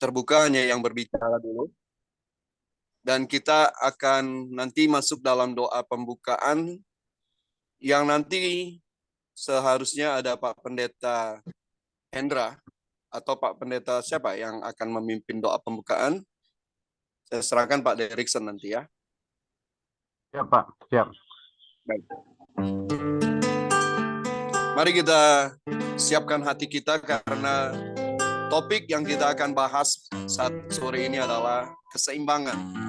terbuka, hanya yang berbicara dulu. Dan kita akan nanti masuk dalam doa pembukaan yang nanti seharusnya ada Pak Pendeta Hendra atau Pak Pendeta siapa yang akan memimpin doa pembukaan. Saya serahkan Pak Derikson nanti ya. Siap Pak, siap. Baik. Mari kita siapkan hati kita karena topik yang kita akan bahas saat sore ini adalah keseimbangan.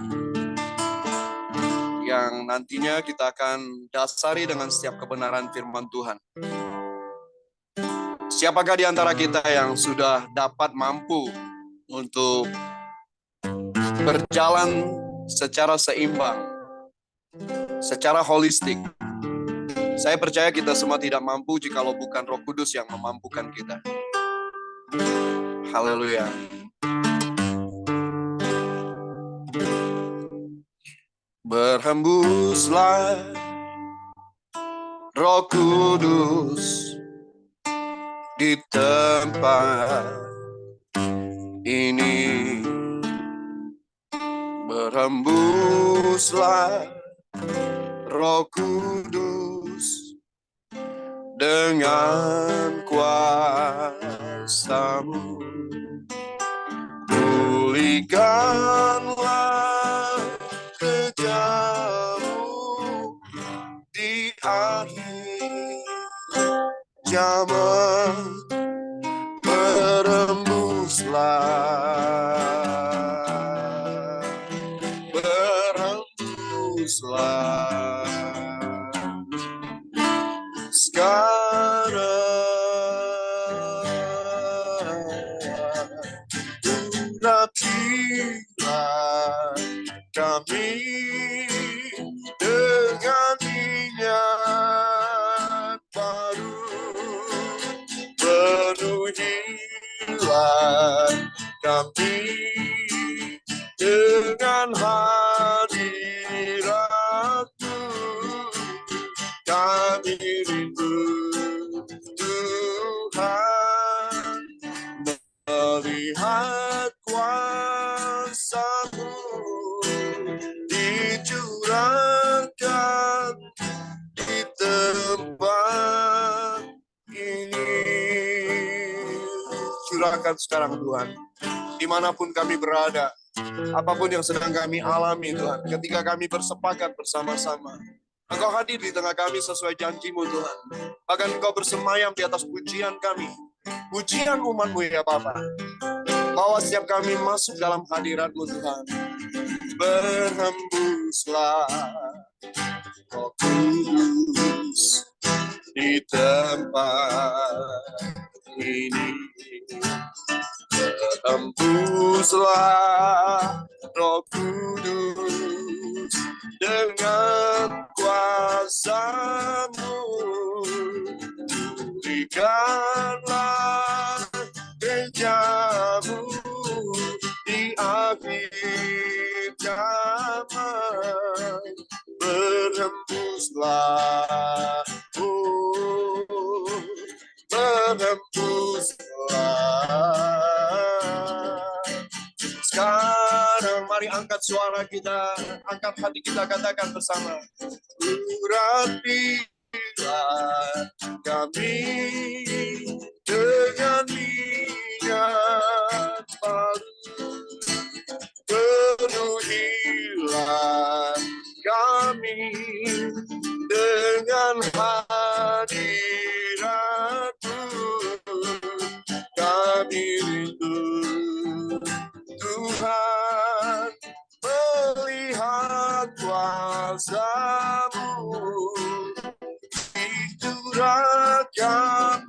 Yang nantinya kita akan dasari dengan setiap kebenaran firman Tuhan. Siapakah di antara kita yang sudah dapat mampu untuk berjalan secara seimbang, secara holistik? Saya percaya kita semua tidak mampu jikalau bukan Roh Kudus yang memampukan kita. Haleluya. Berhembuslah Roh Kudus di tempat ini. Berhembuslah Roh Kudus dengan kuasa-Mu. Pulihkanlah kerja-Mu di akhir zaman. Berhembuslah sekarang. Urapilah kami dengan minyak baru. Penuhilah kami dengan hadirat-Mu. Kami rindu Tuhan melihat kuasa-Mu dicurahkan di tempat ini. Curahkan sekarang Tuhan, dimanapun kami berada, apapun yang sedang kami alami Tuhan, ketika kami bersepakat bersama-sama, Engkau hadir di tengah kami sesuai janji-Mu Tuhan. Bahkan Engkau bersemayam di atas pujian kami, pujian umat-Mu ya Bapa. Bawa setiap kami masuk dalam hadirat-Mu Tuhan. Berhembuslah Roh Kudus di tempat ini. Berhembuslah Roh Kudus dengan kuasa-Mu. Berikanlah kerja-Mu di akhir zaman. Berhembuslah, berhembuslah. Sekarang mari angkat suara kita, angkat hati kita, katakan bersama. Urapilah kami dengan minyak baru. Penuhilah kami dengan hadirat-Mu. Kami rindu Tuhan melihat kuasa-Mu dicurahkan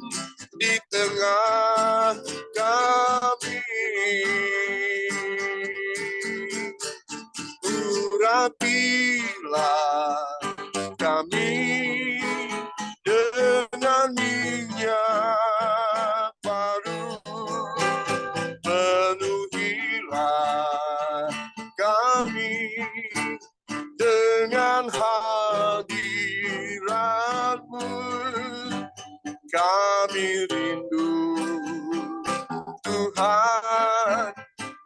di tengah kami. Urapilah kami dengan minyak baru. Penuhilah kami dengan hadirat-Mu. Kami rindu Tuhan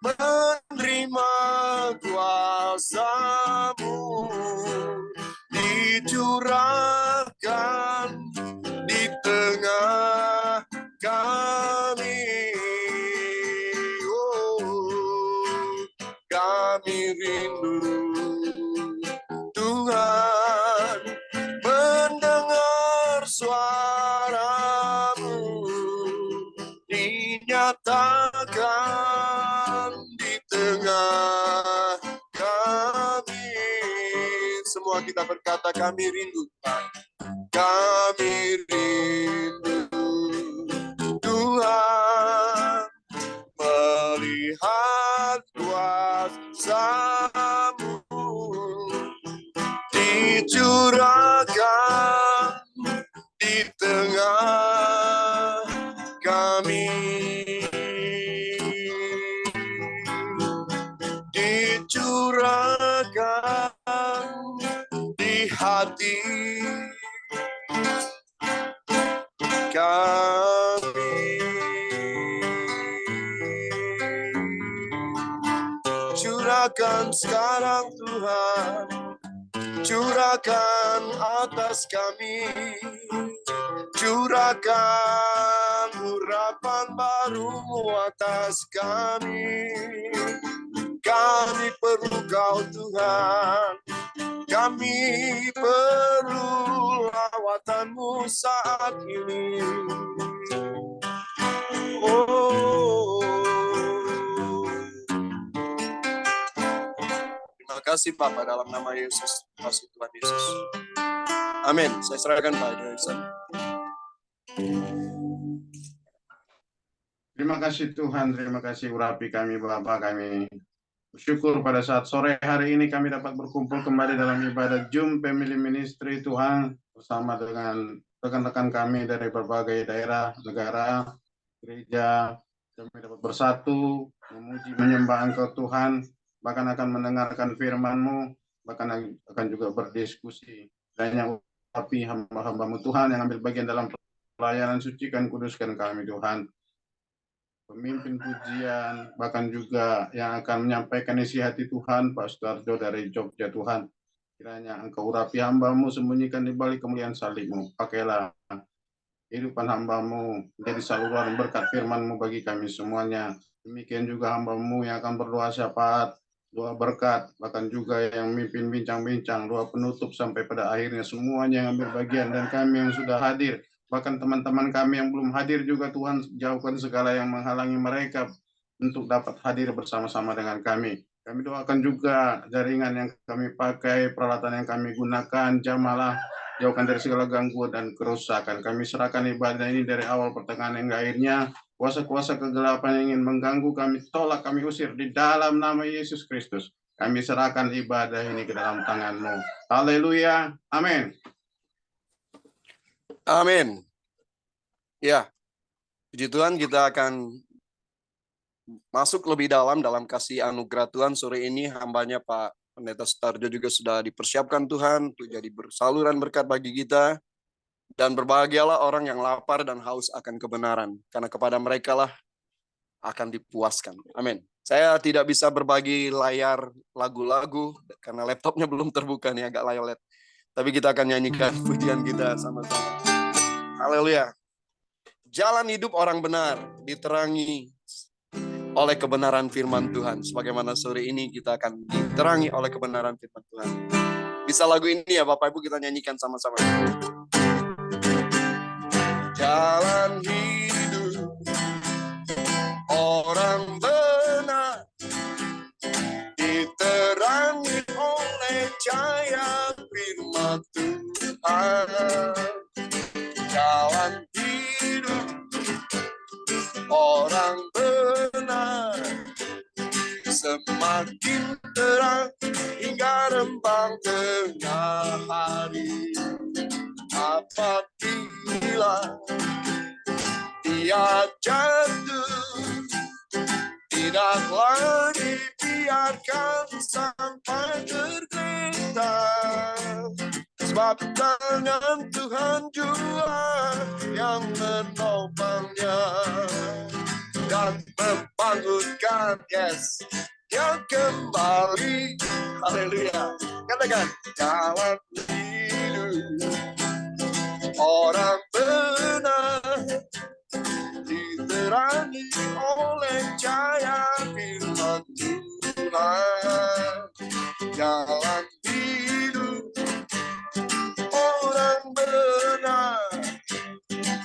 menerima kuasa-Mu dicurahkan di tengah kami. Kami rindu Tuhan mendengar suara-Mu dinyatakan di tengah kami. Semua kita berkata kami rindu Tuhan. Kami rindu Tuhan melihat kuasa-Mu dicurahkan di tengah kami. Dicurahkan di hati kami. Curahkan sekarang Tuhan, curahkan atas kami, curahkan urapan baru-Mu atas kami. Kami perlu Kau Tuhan, kami perlu lawatan-Mu saat ini. Oh, terima kasih Bapa dalam nama Yesus. Terima kasih Tuhan Yesus. Amin. Saya serahkan Pak Edson. Terima kasih Tuhan, terima kasih urapi kami Bapa kami. Bersyukur pada saat sore hari ini kami dapat berkumpul kembali dalam ibadah Zoom Family Ministry Tuhan bersama dengan rekan-rekan kami dari berbagai daerah, negara, gereja. Kami dapat bersatu, memuji, menyembah Engkau Tuhan, bahkan akan mendengarkan firman-Mu, bahkan akan juga berdiskusi. Dan yang urapi hamba-hamba-Mu Tuhan yang ambil bagian dalam pelayanan, sucikan, kuduskan kami Tuhan. Pemimpin pujian, bahkan juga yang akan menyampaikan isi hati Tuhan, Pak Sutarjo dari Jogja Tuhan. Kiranya Engkau urapi hamba-Mu, sembunyikan di balik kemuliaan salib-Mu. Pakailah kehidupan hamba-Mu menjadi saluran berkat firman-Mu bagi kami semuanya. Demikian juga hamba-Mu yang akan berdoa syafaat, doa berkat, bahkan juga yang memimpin bincang-bincang, doa penutup sampai pada akhirnya semuanya yang ambil bagian, dan kami yang sudah hadir. Bahkan teman-teman kami yang belum hadir juga Tuhan, jauhkan segala yang menghalangi mereka untuk dapat hadir bersama-sama dengan kami. Kami doakan juga jaringan yang kami pakai, peralatan yang kami gunakan, jamalah, jauhkan dari segala gangguan dan kerusakan. Kami serahkan ibadah ini dari awal pertengahan hingga akhirnya. Kuasa-kuasa kegelapan yang ingin mengganggu kami tolak, kami usir di dalam nama Yesus Kristus. Kami serahkan ibadah ini ke dalam tangan-Mu. Haleluya. Amin. Amin. Ya, puji Tuhan, kita akan masuk lebih dalam kasih anugerah Tuhan. Sore ini hambanya Pak Pendeta Sutarjo juga sudah dipersiapkan Tuhan untuk jadi saluran berkat bagi kita. Dan berbahagialah orang yang lapar dan haus akan kebenaran, karena kepada mereka lah akan dipuaskan. Amin. Saya tidak bisa berbagi layar lagu-lagu karena laptopnya belum terbuka nih, agak layolet. Tapi kita akan nyanyikan pujian kita sama-sama. Haleluya. Jalan hidup orang benar diterangi oleh kebenaran firman Tuhan. Sebagaimana sore ini kita akan diterangi oleh kebenaran firman Tuhan. Bisa lagu ini ya Bapak Ibu kita nyanyikan sama-sama. Jalan hidup orang benar diterangi oleh cahaya firman Tuhan. Jalan hidup orang benar semakin terang hingga rembang tengah hari. Apabila dia jatuh, tidaklah dibiarkan sampai tergeletak. Sebab tangan Tuhan jua yang menopangnya. dan membangunkan. Yes, yang kembali. Haleluya. Katakan, jalan hidup orang benar diterangi oleh cahaya firman Tuhan. Jalan hidup orang benar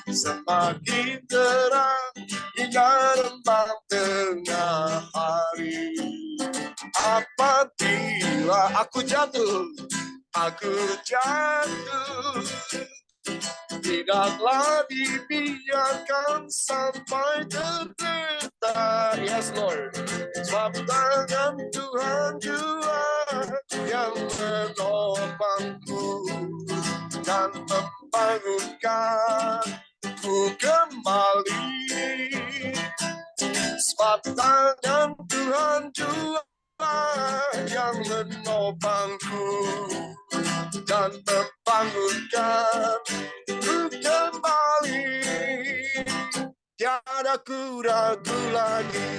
semakin terang hingga rembang tengah hari. Apabila aku jatuh, tidaklah dibiarkan sampai terdetak. Yes Lord, sebab tangan Tuhan jua yang menopangku dan membangunkanku kembali. Sebab tangan Tuhan jua yang menopangku dan membangunkanku kembali. Tiada ku ragu lagi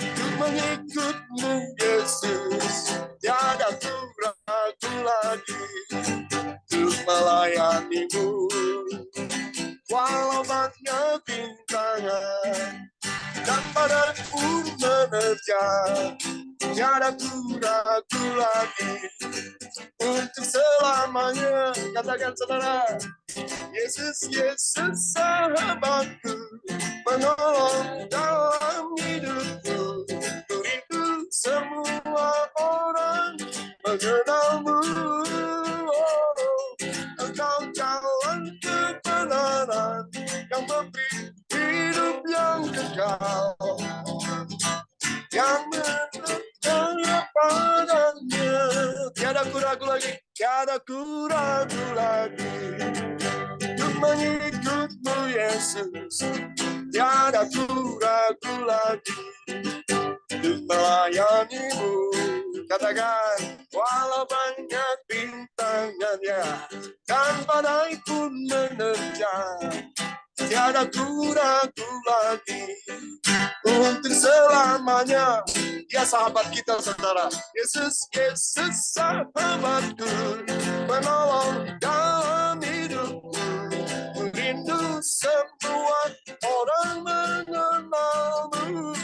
untuk mengikutmu Yesus. Tiada ku ragu lagi untuk melayanimu. Walau banyak bintangan dan badai pun menerjang, tiada ku ragu lagi untuk selamanya. Katakan saudara, Yesus, Yesus sahabatku, menolong dalam hidupku. Rindu semua orang mengenalmu. Engkau jalan kebenaran yang memberi hidup yang kekal, yang percaya padanya. Tiada ku ragu lagi, tiada ku ragu lagi untuk mengikutmu Yesus. Tiada ku ragu lagi untuk melayanimu. Katakan, walau banyak bintangannya dan badai pun menerjang, tiada ku ragu lagi untuk selamanya. Ya sahabat kita saudara, Yesus, Yesus sahabatku, menolong dalam hidupku. Rindu semua orang mengenalmu.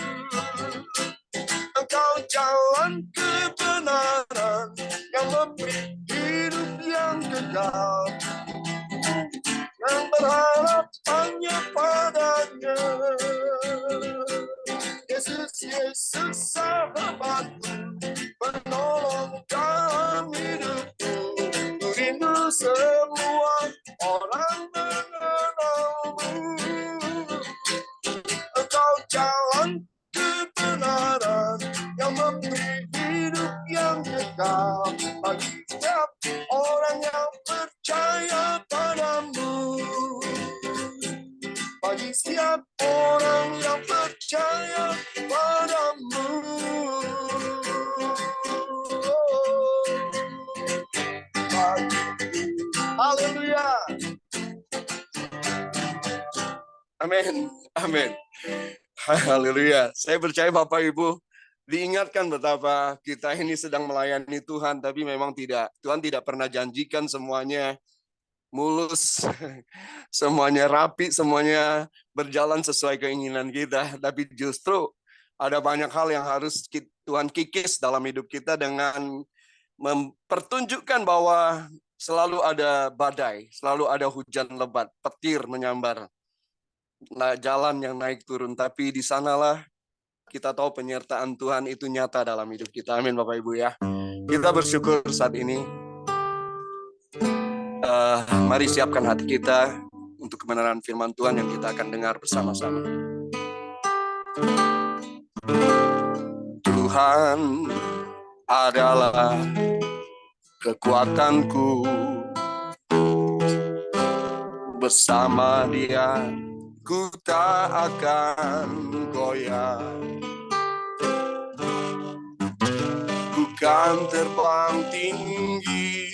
Engkau jalan kebenaran yang memberi hidup yang kekal, yang berharap hanya padanya. Yesus, Yesus sahabatku, menolong dalam hidupku. Rindu semua orang mengenalmu. Engkau jalan kebenaran yang memberi hidup yang kekal bagi setiap orang yang percaya padamu. Bagi setiap orang yang percaya padamu. Haleluya. Amin. Amin. Haleluya. Saya percaya Bapak Ibu diingatkan betapa kita ini sedang melayani Tuhan, tapi memang Tuhan tidak pernah janjikan semuanya mulus, semuanya rapi, semuanya berjalan sesuai keinginan kita. Tapi justru ada banyak hal yang harus Tuhan kikis dalam hidup kita dengan mempertunjukkan bahwa selalu ada badai, selalu ada hujan lebat, petir menyambar, jalan yang naik turun. Tapi di sanalah kita tahu penyertaan Tuhan itu nyata dalam hidup kita. Amin Bapak Ibu ya. Kita bersyukur saat ini. Mari siapkan hati kita untuk kebenaran firman Tuhan yang kita akan dengar bersama-sama. Tuhan adalah kekuatanku, bersama Dia ku tak akan goyah. Ku kan terbang tinggi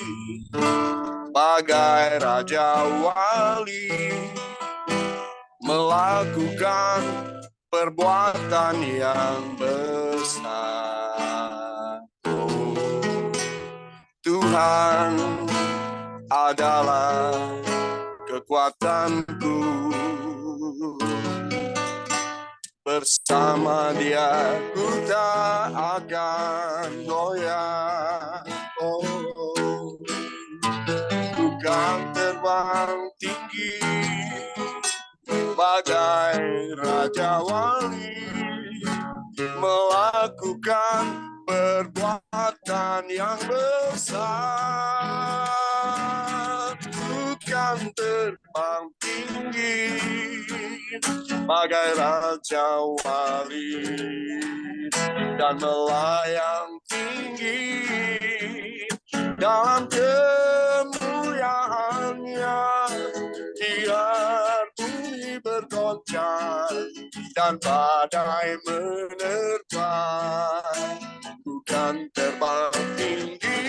bagai Raja Wali, melakukan perbuatan yang besar. Oh, Tuhan adalah kekuatanku. Bersama Dia ku tak akan goyah. Oh, bukan terbang tinggi bagai Raja Wali, melakukan perbuatan yang besar. Bukan terbang tinggi bagai Raja Wali, dan melayang tinggi dalam kemuliaannya. Biar bumi bergoncang dan badai menerpa, bukan terbang tinggi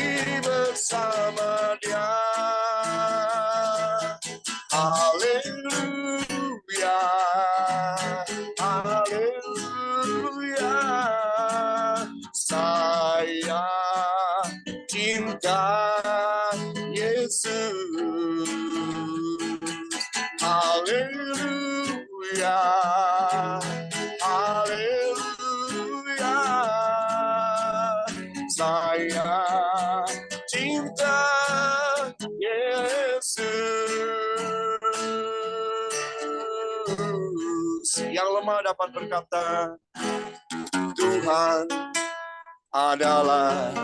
bersama Dia. Haleluya, haleluya, saya cinta Yesus. Haleluya, haleluya, saya cinta Yesus. Yang lemah dapat berkata, Tuhan adalah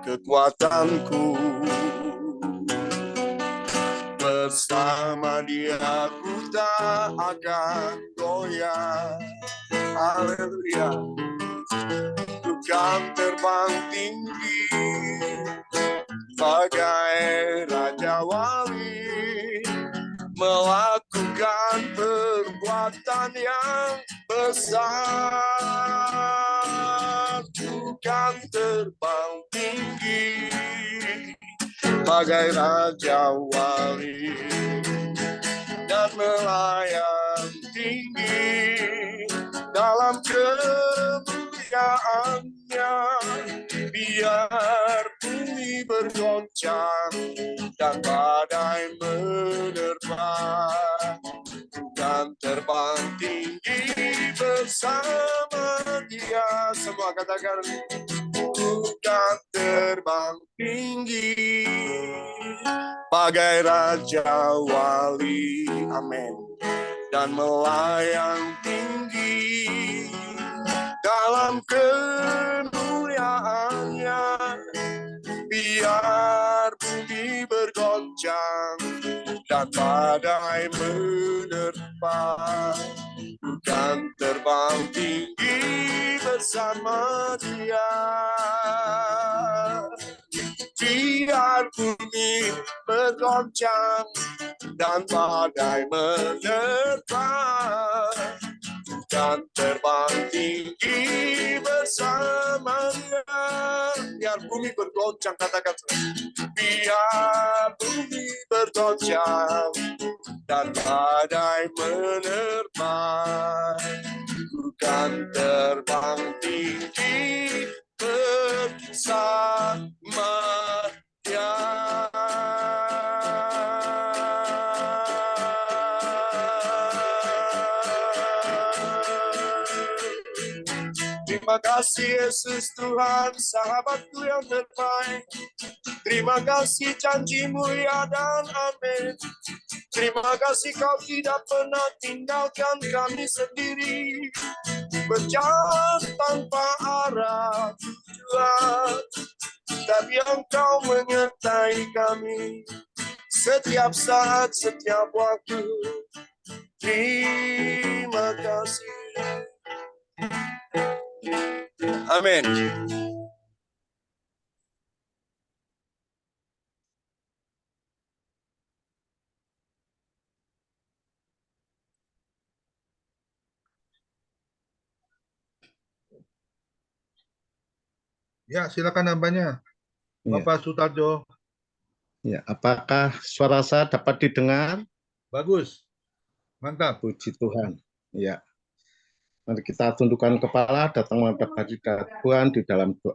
kekuatanku. Bersama Dia ku tak akan goyah. Haleluya. Bukan terbang tinggi bagai Raja Wali, melakukan perbuatan yang besar. Bukan terbang tinggi bagai Raja Wali, dan melayang tinggi dalam kemuliaannya. Biar bumi bergoncang dan badai menerpa, bukan terbang tinggi bersama Dia. Semua katakan, bukan terbang tinggi bagai Raja Wali, amin, dan melayang tinggi dalam kemuliaannya. Biar bumi bergoncang dan badai menerpa, bukan terbang tinggi bersama Dia. Biar bumi bergoncang dan badai menerpa, bukan terbang tinggi bersama Dia. Biar bumi bergoncang, katakan, biar bumi bergoncang dan badai menerpa, bukan terbang tinggi bersama Dia. Terima kasih Yesus Tuhan, sahabatku yang terbaik. Terima kasih janji-Mu ya dan amin. Terima kasih Kau tidak pernah tinggalkan kami sendiri, berjalan tanpa arah tujuan, tapi Engkau menyertai kami setiap saat, setiap waktu. Terima kasih. Amin. Ya, silakan nambahnya, Bapak Sutarjo. Ya, apakah suara saya dapat didengar? Bagus, mantap. Puji Tuhan. Ya. Mari kita tundukkan kepala, datang menghadap hadirat Tuhan di dalam doa.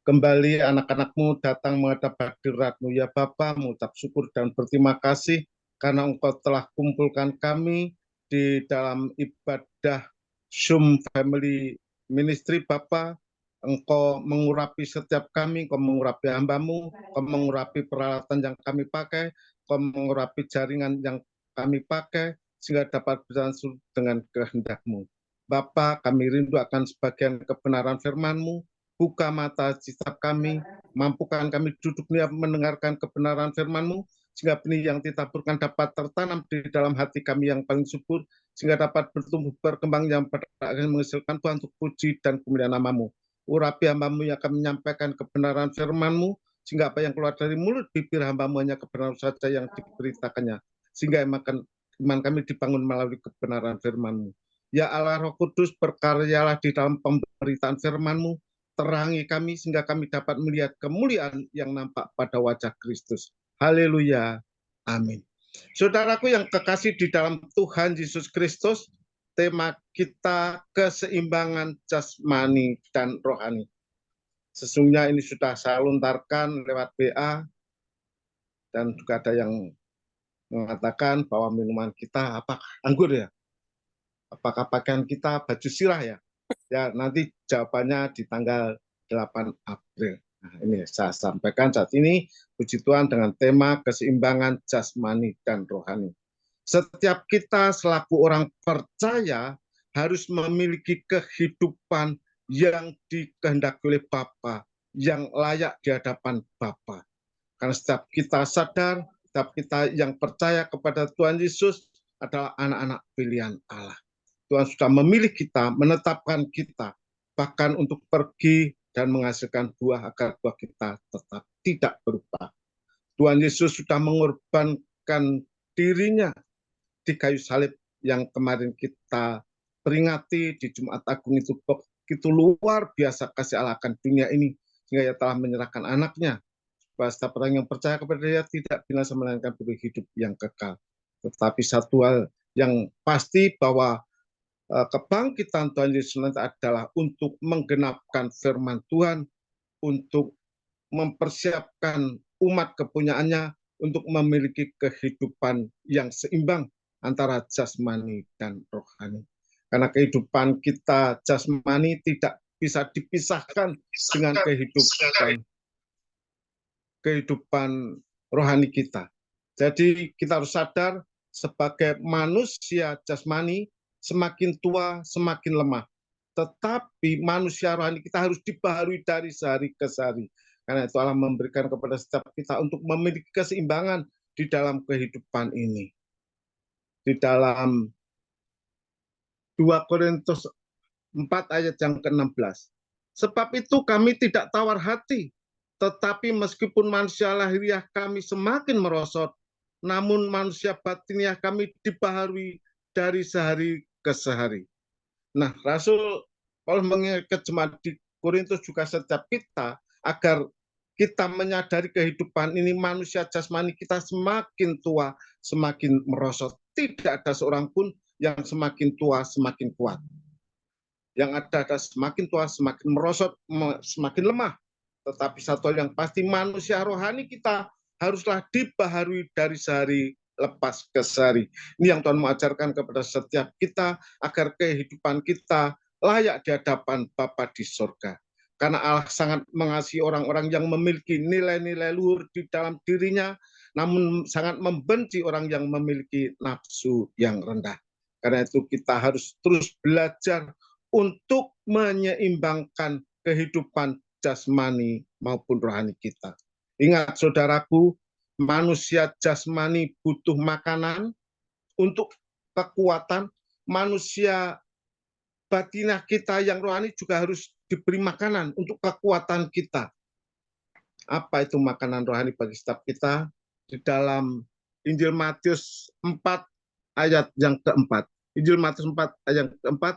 Kembali anak-anakmu datang menghadap hadirat-Mu ya Bapa, mengucap syukur dan berterima kasih karena Engkau telah kumpulkan kami di dalam ibadah Zoom Family Ministry Bapa. Engkau mengurapi setiap kami, Engkau mengurapi hamba-Mu, Engkau mengurapi peralatan yang kami pakai, Engkau mengurapi jaringan yang kami pakai, sehingga dapat berjalan dengan kehendak-Mu. Bapa, kami rindu akan sebagian kebenaran firman-Mu. Buka mata setiap kami, mampukan kami duduk niat mendengarkan kebenaran firman-Mu, sehingga benih yang ditaburkan dapat tertanam di dalam hati kami yang paling subur, sehingga dapat bertumbuh berkembang yang pada akhirnya menghasilkan Tuhan untuk puji dan kemuliaan nama-Mu. Urapi hamba-Mu yang akan menyampaikan kebenaran firman-Mu, sehingga apa yang keluar dari mulut bibir hamba-Mu hanya kebenaran saja yang diberitakannya, sehingga iman kami dibangun melalui kebenaran firman-Mu. Ya Allah Roh Kudus, berkaryalah di dalam pemberitaan firman-Mu, terangi kami sehingga kami dapat melihat kemuliaan yang nampak pada wajah Kristus. Haleluya. Amin. Saudaraku yang kekasih di dalam Tuhan Yesus Kristus, tema kita keseimbangan jasmani dan rohani. Sesungguhnya ini sudah saya lontarkan lewat BA, dan juga ada yang mengatakan bahwa minuman kita apakah anggur ya? Apakah pakaian kita baju sirah ya? Ya, nanti jawabannya di tanggal 8 April. Nah, ini saya sampaikan saat ini, puji Tuhan, dengan tema keseimbangan jasmani dan rohani. Setiap kita selaku orang percaya harus memiliki kehidupan yang dikehendaki oleh Bapa, yang layak di hadapan Bapa. Karena setiap kita sadar, setiap kita yang percaya kepada Tuhan Yesus adalah anak-anak pilihan Allah. Tuhan sudah memilih kita, menetapkan kita, bahkan untuk pergi dan menghasilkan buah agar buah kita tetap tidak berubah. Tuhan Yesus sudah mengorbankan dirinya di kayu salib yang kemarin kita peringati di Jumat Agung itu begitu luar biasa kasih Allah akan dunia ini, sehingga ia telah menyerahkan anaknya, supaya setiap orang yang percaya kepada dia tidak binasa melainkan hidup yang kekal. Tetapi satu hal yang pasti bahwa kebangkitan Tuhan Yesus nanti adalah untuk menggenapkan firman Tuhan, untuk mempersiapkan umat kepunyaannya untuk memiliki kehidupan yang seimbang antara jasmani dan rohani. Karena kehidupan kita jasmani tidak bisa dipisahkan dengan kehidupan rohani kita. Jadi kita harus sadar sebagai manusia jasmani, semakin tua, semakin lemah. Tetapi manusia rohani kita harus dibaharui dari sehari ke sehari. Karena itu Allah memberikan kepada setiap kita untuk memiliki keseimbangan di dalam kehidupan ini. Di dalam 2 Korintus 4 ayat yang ke-16. Sebab itu kami tidak tawar hati, tetapi meskipun manusia lahiriah kami semakin merosot, namun manusia batiniah kami dibaharui dari sehari ke sehari. Nah, Rasul Paulus mengingatkan jemaat di Korintus juga setiap kita agar kita menyadari kehidupan ini manusia jasmani kita semakin tua, semakin merosot. Tidak ada seorang pun yang semakin tua semakin kuat. Yang ada semakin tua semakin merosot, semakin lemah. Tetapi satu hal yang pasti manusia rohani kita haruslah dibaharui dari sehari lepas ke sehari. Ini yang Tuhan mengajarkan kepada setiap kita agar kehidupan kita layak di hadapan Bapa di sorga. Karena Allah sangat mengasihi orang-orang yang memiliki nilai-nilai luhur di dalam dirinya, namun sangat membenci orang yang memiliki nafsu yang rendah. Karena itu kita harus terus belajar untuk menyeimbangkan kehidupan jasmani maupun rohani kita. Ingat saudaraku, manusia jasmani butuh makanan untuk kekuatan, manusia batinah kita yang rohani juga harus diberi makanan untuk kekuatan kita. Apa itu makanan rohani bagi setiap kita? Di dalam Injil Matius 4 ayat yang keempat. Injil Matius 4 ayat yang keempat.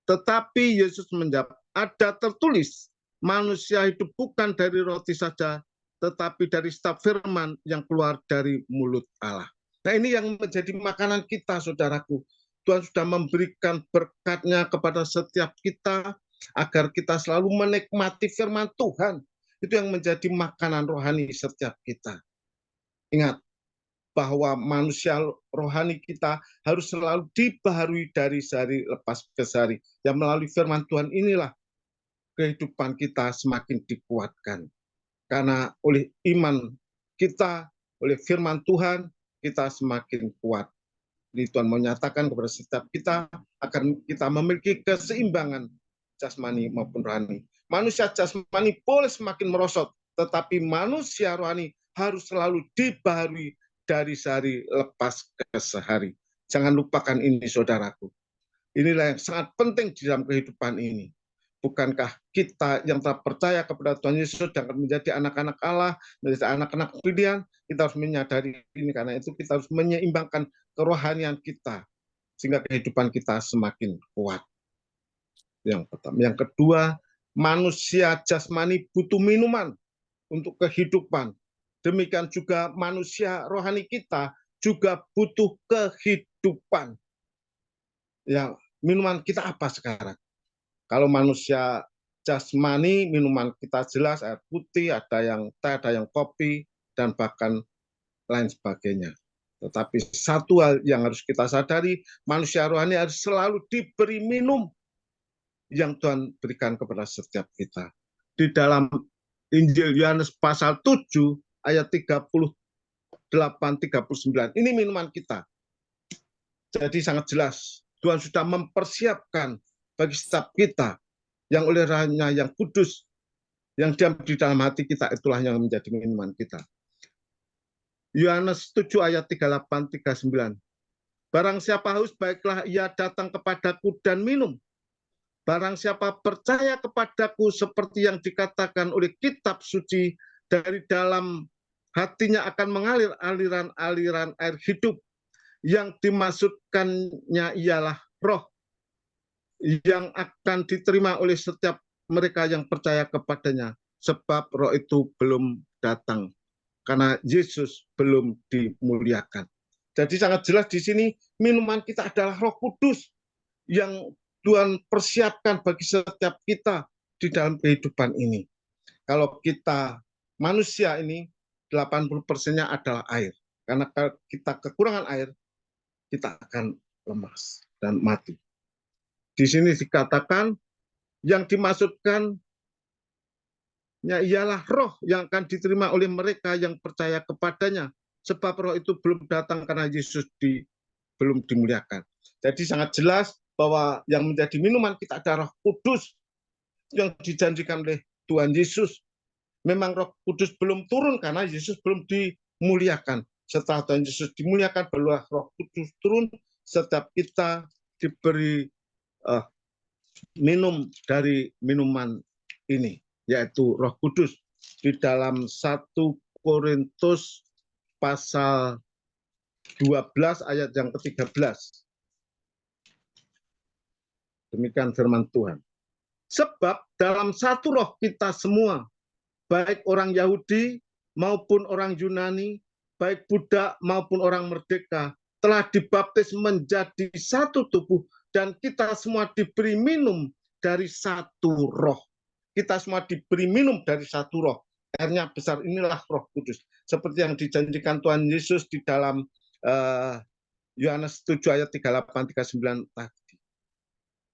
Tetapi Yesus menjawab, ada tertulis, manusia hidup bukan dari roti saja, tetapi dari setiap firman yang keluar dari mulut Allah. Nah, ini yang menjadi makanan kita, saudaraku. Tuhan sudah memberikan berkat-Nya kepada setiap kita, agar kita selalu menikmati firman Tuhan. Itu yang menjadi makanan rohani setiap kita. Ingat, bahwa manusia rohani kita harus selalu dibaharui dari sehari lepas ke sehari. Yang melalui firman Tuhan inilah kehidupan kita semakin dikuatkan. Karena oleh iman kita, oleh firman Tuhan, kita semakin kuat. Jadi Tuhan menyatakan kepada setiap kita agar kita memiliki keseimbangan jasmani maupun rohani. Manusia jasmani boleh semakin merosot, tetapi manusia rohani harus selalu dibaharui dari sehari lepas ke sehari. Jangan lupakan ini, saudaraku. Inilah yang sangat penting di dalam kehidupan ini. Bukankah kita yang telah percaya kepada Tuhan Yesus dan menjadi anak-anak Allah, menjadi anak-anak pilihan, kita harus menyadari ini. Karena itu kita harus menyeimbangkan kerohanian kita, sehingga kehidupan kita semakin kuat. Yang pertama. Yang kedua, manusia jasmani butuh minuman untuk kehidupan. Demikian juga manusia rohani kita juga butuh kehidupan. Ya, minuman kita apa sekarang? Kalau manusia jasmani, minuman kita jelas air putih, ada yang teh, ada yang kopi, dan bahkan lain sebagainya. Tetapi satu hal yang harus kita sadari, manusia rohani harus selalu diberi minum yang Tuhan berikan kepada setiap kita. Di dalam Injil Yohanes pasal 7 ayat 38-39, ini minuman kita. Jadi sangat jelas, Tuhan sudah mempersiapkan bagi setiap kita yang oleh Roh-Nya yang kudus, yang diam di dalam hati kita, itulah yang menjadi minuman kita. Yohanes 7 ayat 38-39. Barang siapa haus, baiklah ia datang kepadaku dan minum. Barang siapa percaya kepadaku, seperti yang dikatakan oleh kitab suci, dari dalam hatinya akan mengalir aliran-aliran air hidup. Yang dimaksudkannya ialah roh yang akan diterima oleh setiap mereka yang percaya kepadanya. Sebab roh itu belum datang, karena Yesus belum dimuliakan. Jadi sangat jelas di sini minuman kita adalah Roh Kudus yang Tuhan persiapkan bagi setiap kita di dalam kehidupan ini. Kalau kita manusia ini 80%-nya adalah air. Karena kalau kita kekurangan air, kita akan lemas dan mati. Di sini dikatakan yang dimaksudkan ialah roh yang akan diterima oleh mereka yang percaya kepadanya. Sebab roh itu belum datang karena Yesus belum dimuliakan. Jadi sangat jelas bahwa yang menjadi minuman kita adalah Roh Kudus yang dijanjikan oleh Tuhan Yesus. Memang Roh Kudus belum turun karena Yesus belum dimuliakan. Setelah Tuhan Yesus dimuliakan, barulah Roh Kudus turun. Setiap kita diberi minum dari minuman ini, yaitu Roh Kudus. Di dalam 1 Korintus pasal 12 ayat yang ke-13. Demikian firman Tuhan. Sebab dalam satu roh kita semua, baik orang Yahudi maupun orang Yunani, baik budak maupun orang merdeka, telah dibaptis menjadi satu tubuh, dan kita semua diberi minum dari satu roh. Kita semua diberi minum dari satu roh. Airnya besar, inilah Roh Kudus. Seperti yang dijanjikan Tuhan Yesus di dalam Yohanes 7 ayat 38-39 tadi.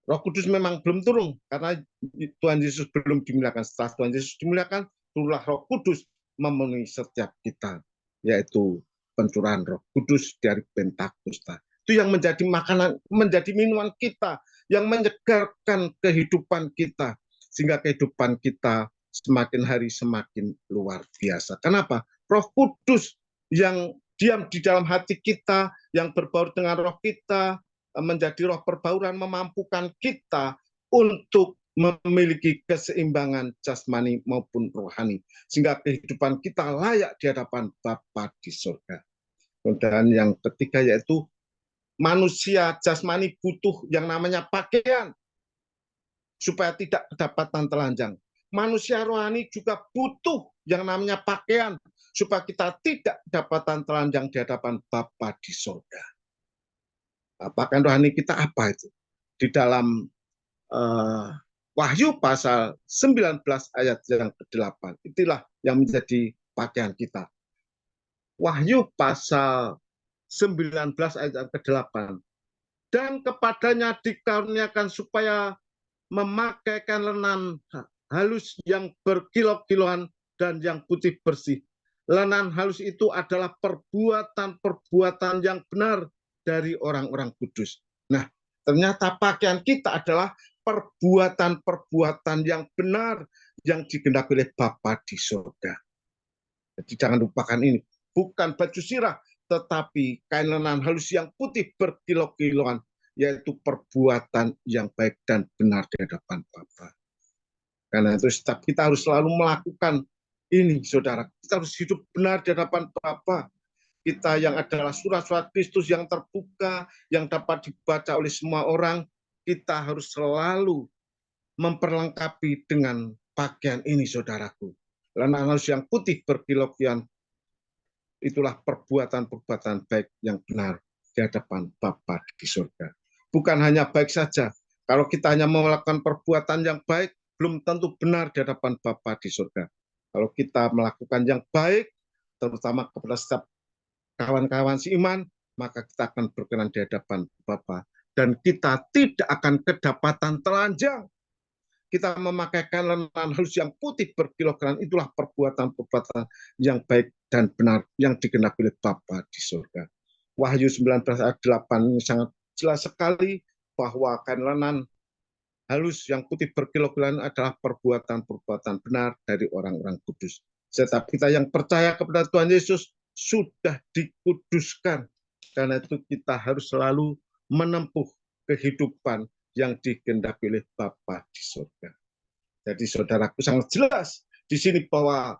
Roh Kudus memang belum turun karena Tuhan Yesus belum dimuliakan. Setelah Tuhan Yesus dimuliakan, turunlah Roh Kudus memenuhi setiap kita, yaitu pencurahan Roh Kudus dari Pentakosta. Itu yang menjadi makanan, menjadi minuman kita, yang menyegarkan kehidupan kita, sehingga kehidupan kita semakin hari semakin luar biasa. Kenapa? Roh Kudus yang diam di dalam hati kita, yang berbaur dengan roh kita, menjadi roh perbauran, memampukan kita untuk memiliki keseimbangan jasmani maupun rohani, sehingga kehidupan kita layak di hadapan Bapa di surga. Dan yang ketiga yaitu manusia jasmani butuh yang namanya pakaian supaya tidak kedapatan telanjang. Manusia rohani juga butuh yang namanya pakaian supaya kita tidak kedapatan telanjang di hadapan Bapa di surga. Pakaian rohani kita apa itu? Di dalam eh, Wahyu pasal 19 ayat yang ke-8. Itulah yang menjadi pakaian kita. Wahyu pasal 19 ayat yang ke-8. Dan kepadanya dikaruniakan supaya memakaikan lenan halus yang berkilau-kilauan dan yang putih bersih. Lenan halus itu adalah perbuatan-perbuatan yang benar dari orang-orang kudus. Nah, ternyata pakaian kita adalah perbuatan-perbuatan yang benar yang digenapi oleh Bapa di surga. Jadi jangan lupakan ini. Bukan baju sirah, tetapi kain lenan halus yang putih berkilau-kilauan, yaitu perbuatan yang baik dan benar di hadapan Bapa. Karena itu setiap kita harus selalu melakukan ini, saudara. Kita harus hidup benar di hadapan Bapa. Kita yang adalah surat-surat Kristus yang terbuka, yang dapat dibaca oleh semua orang, kita harus selalu memperlengkapi dengan pakaian ini, saudaraku. Lenan halus yang putih berkilau-kilauan, itulah perbuatan-perbuatan baik yang benar di hadapan Bapa di surga. Bukan hanya baik saja. Kalau kita hanya melakukan perbuatan yang baik, belum tentu benar di hadapan Bapa di surga. Kalau kita melakukan yang baik, terutama kepada setiap kawan-kawan seiman, maka kita akan berkenan di hadapan Bapa. Dan kita tidak akan kedapatan telanjang. Kita memakaikan lenan halus yang putih berkilau-kilauan, itulah perbuatan-perbuatan yang baik dan benar yang digenapi oleh Bapa di surga. Wahyu 19 ayat 8 ini sangat jelas sekali bahwa kain lenan halus yang putih berkilau-kilauan adalah perbuatan-perbuatan benar dari orang-orang kudus. Setiap kita yang percaya kepada Tuhan Yesus sudah dikuduskan. Karena itu kita harus selalu menempuh kehidupan yang dikehendaki oleh Bapa di surga. Jadi saudaraku sangat jelas di sini bahwa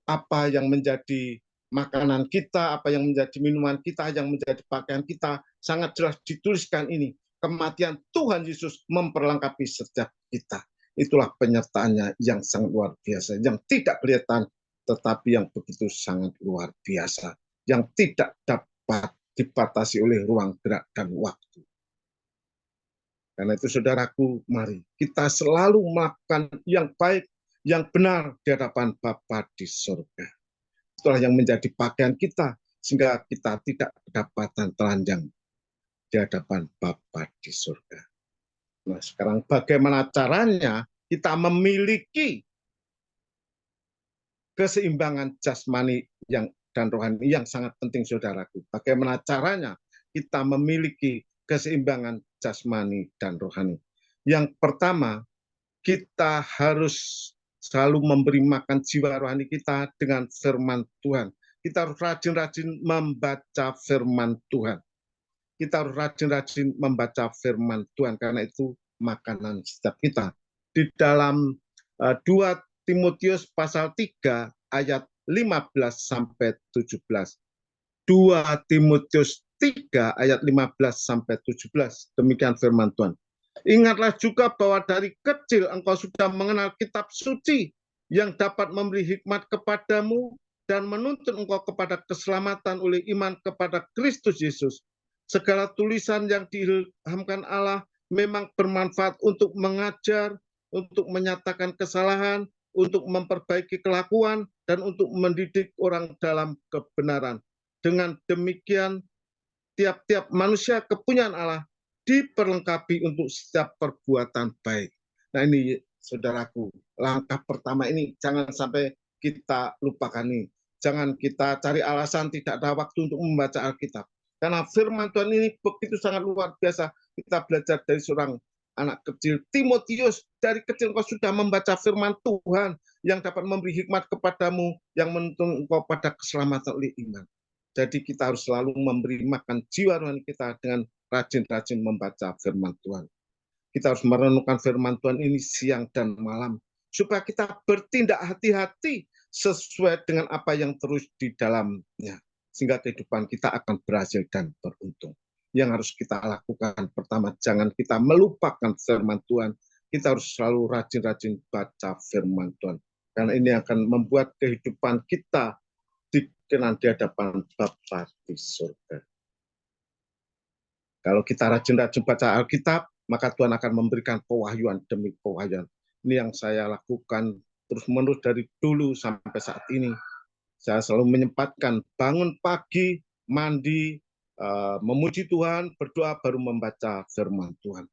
apa yang menjadi makanan kita, apa yang menjadi minuman kita, yang menjadi pakaian kita, sangat jelas dituliskan ini. Kematian Tuhan Yesus memperlengkapi setiap kita. Itulah penyertaannya yang sangat luar biasa, yang tidak kelihatan, tetapi yang begitu sangat luar biasa, yang tidak dapat dibatasi oleh ruang gerak dan waktu. Karena itu saudaraku, mari kita selalu melakukan yang baik, yang benar di hadapan Bapa di surga. Itulah yang menjadi pakaian kita, sehingga kita tidak kedapatan telanjang di hadapan Bapa di surga. Nah, sekarang bagaimana caranya kita memiliki keseimbangan jasmani dan rohani yang sangat penting, saudaraku. Bagaimana caranya kita memiliki keseimbangan jasmani dan rohani? Yang pertama, kita harus selalu memberi makan jiwa rohani kita dengan firman Tuhan. Kita harus rajin-rajin membaca firman Tuhan. Kita harus rajin-rajin membaca firman Tuhan, karena itu makanan setiap kita. Di dalam 2 Timotius pasal 3 ayat 15 sampai 17. 2 Timotius 3 ayat 15 sampai 17. Demikian firman Tuhan. Ingatlah juga bahwa dari kecil engkau sudah mengenal kitab suci yang dapat memberi hikmat kepadamu dan menuntun engkau kepada keselamatan oleh iman kepada Kristus Yesus. Segala tulisan yang diilhamkan Allah memang bermanfaat untuk mengajar, untuk menyatakan kesalahan, untuk memperbaiki kelakuan, dan untuk mendidik orang dalam kebenaran. Dengan demikian, tiap-tiap manusia kepunyaan Allah diperlengkapi untuk setiap perbuatan baik. Nah ini saudaraku, langkah pertama ini jangan sampai kita lupakan ini. Jangan kita cari alasan tidak ada waktu untuk membaca Alkitab. Karena firman Tuhan ini begitu sangat luar biasa. Kita belajar dari seorang anak kecil, Timotius, dari kecil engkau sudah membaca firman Tuhan yang dapat memberi hikmat kepadamu, yang menuntun engkau pada keselamatan oleh iman. Jadi kita harus selalu memberi makan jiwa rohani kita dengan rajin-rajin membaca firman Tuhan. Kita harus merenungkan firman Tuhan ini siang dan malam, supaya kita bertindak hati-hati sesuai dengan apa yang terus di dalamnya, sehingga kehidupan kita akan berhasil dan beruntung. Yang harus kita lakukan pertama, jangan kita melupakan firman Tuhan. Kita harus selalu rajin-rajin baca firman Tuhan, karena ini akan membuat kehidupan kita dikenal di hadapan Bapa di surga. Kalau kita rajin-rajin baca Alkitab, maka Tuhan akan memberikan pewahyuan demi pewahyuan. Ini yang saya lakukan terus-menerus dari dulu sampai saat ini. Saya selalu menyempatkan bangun pagi, mandi, memuji Tuhan, berdoa, baru membaca firman Tuhan.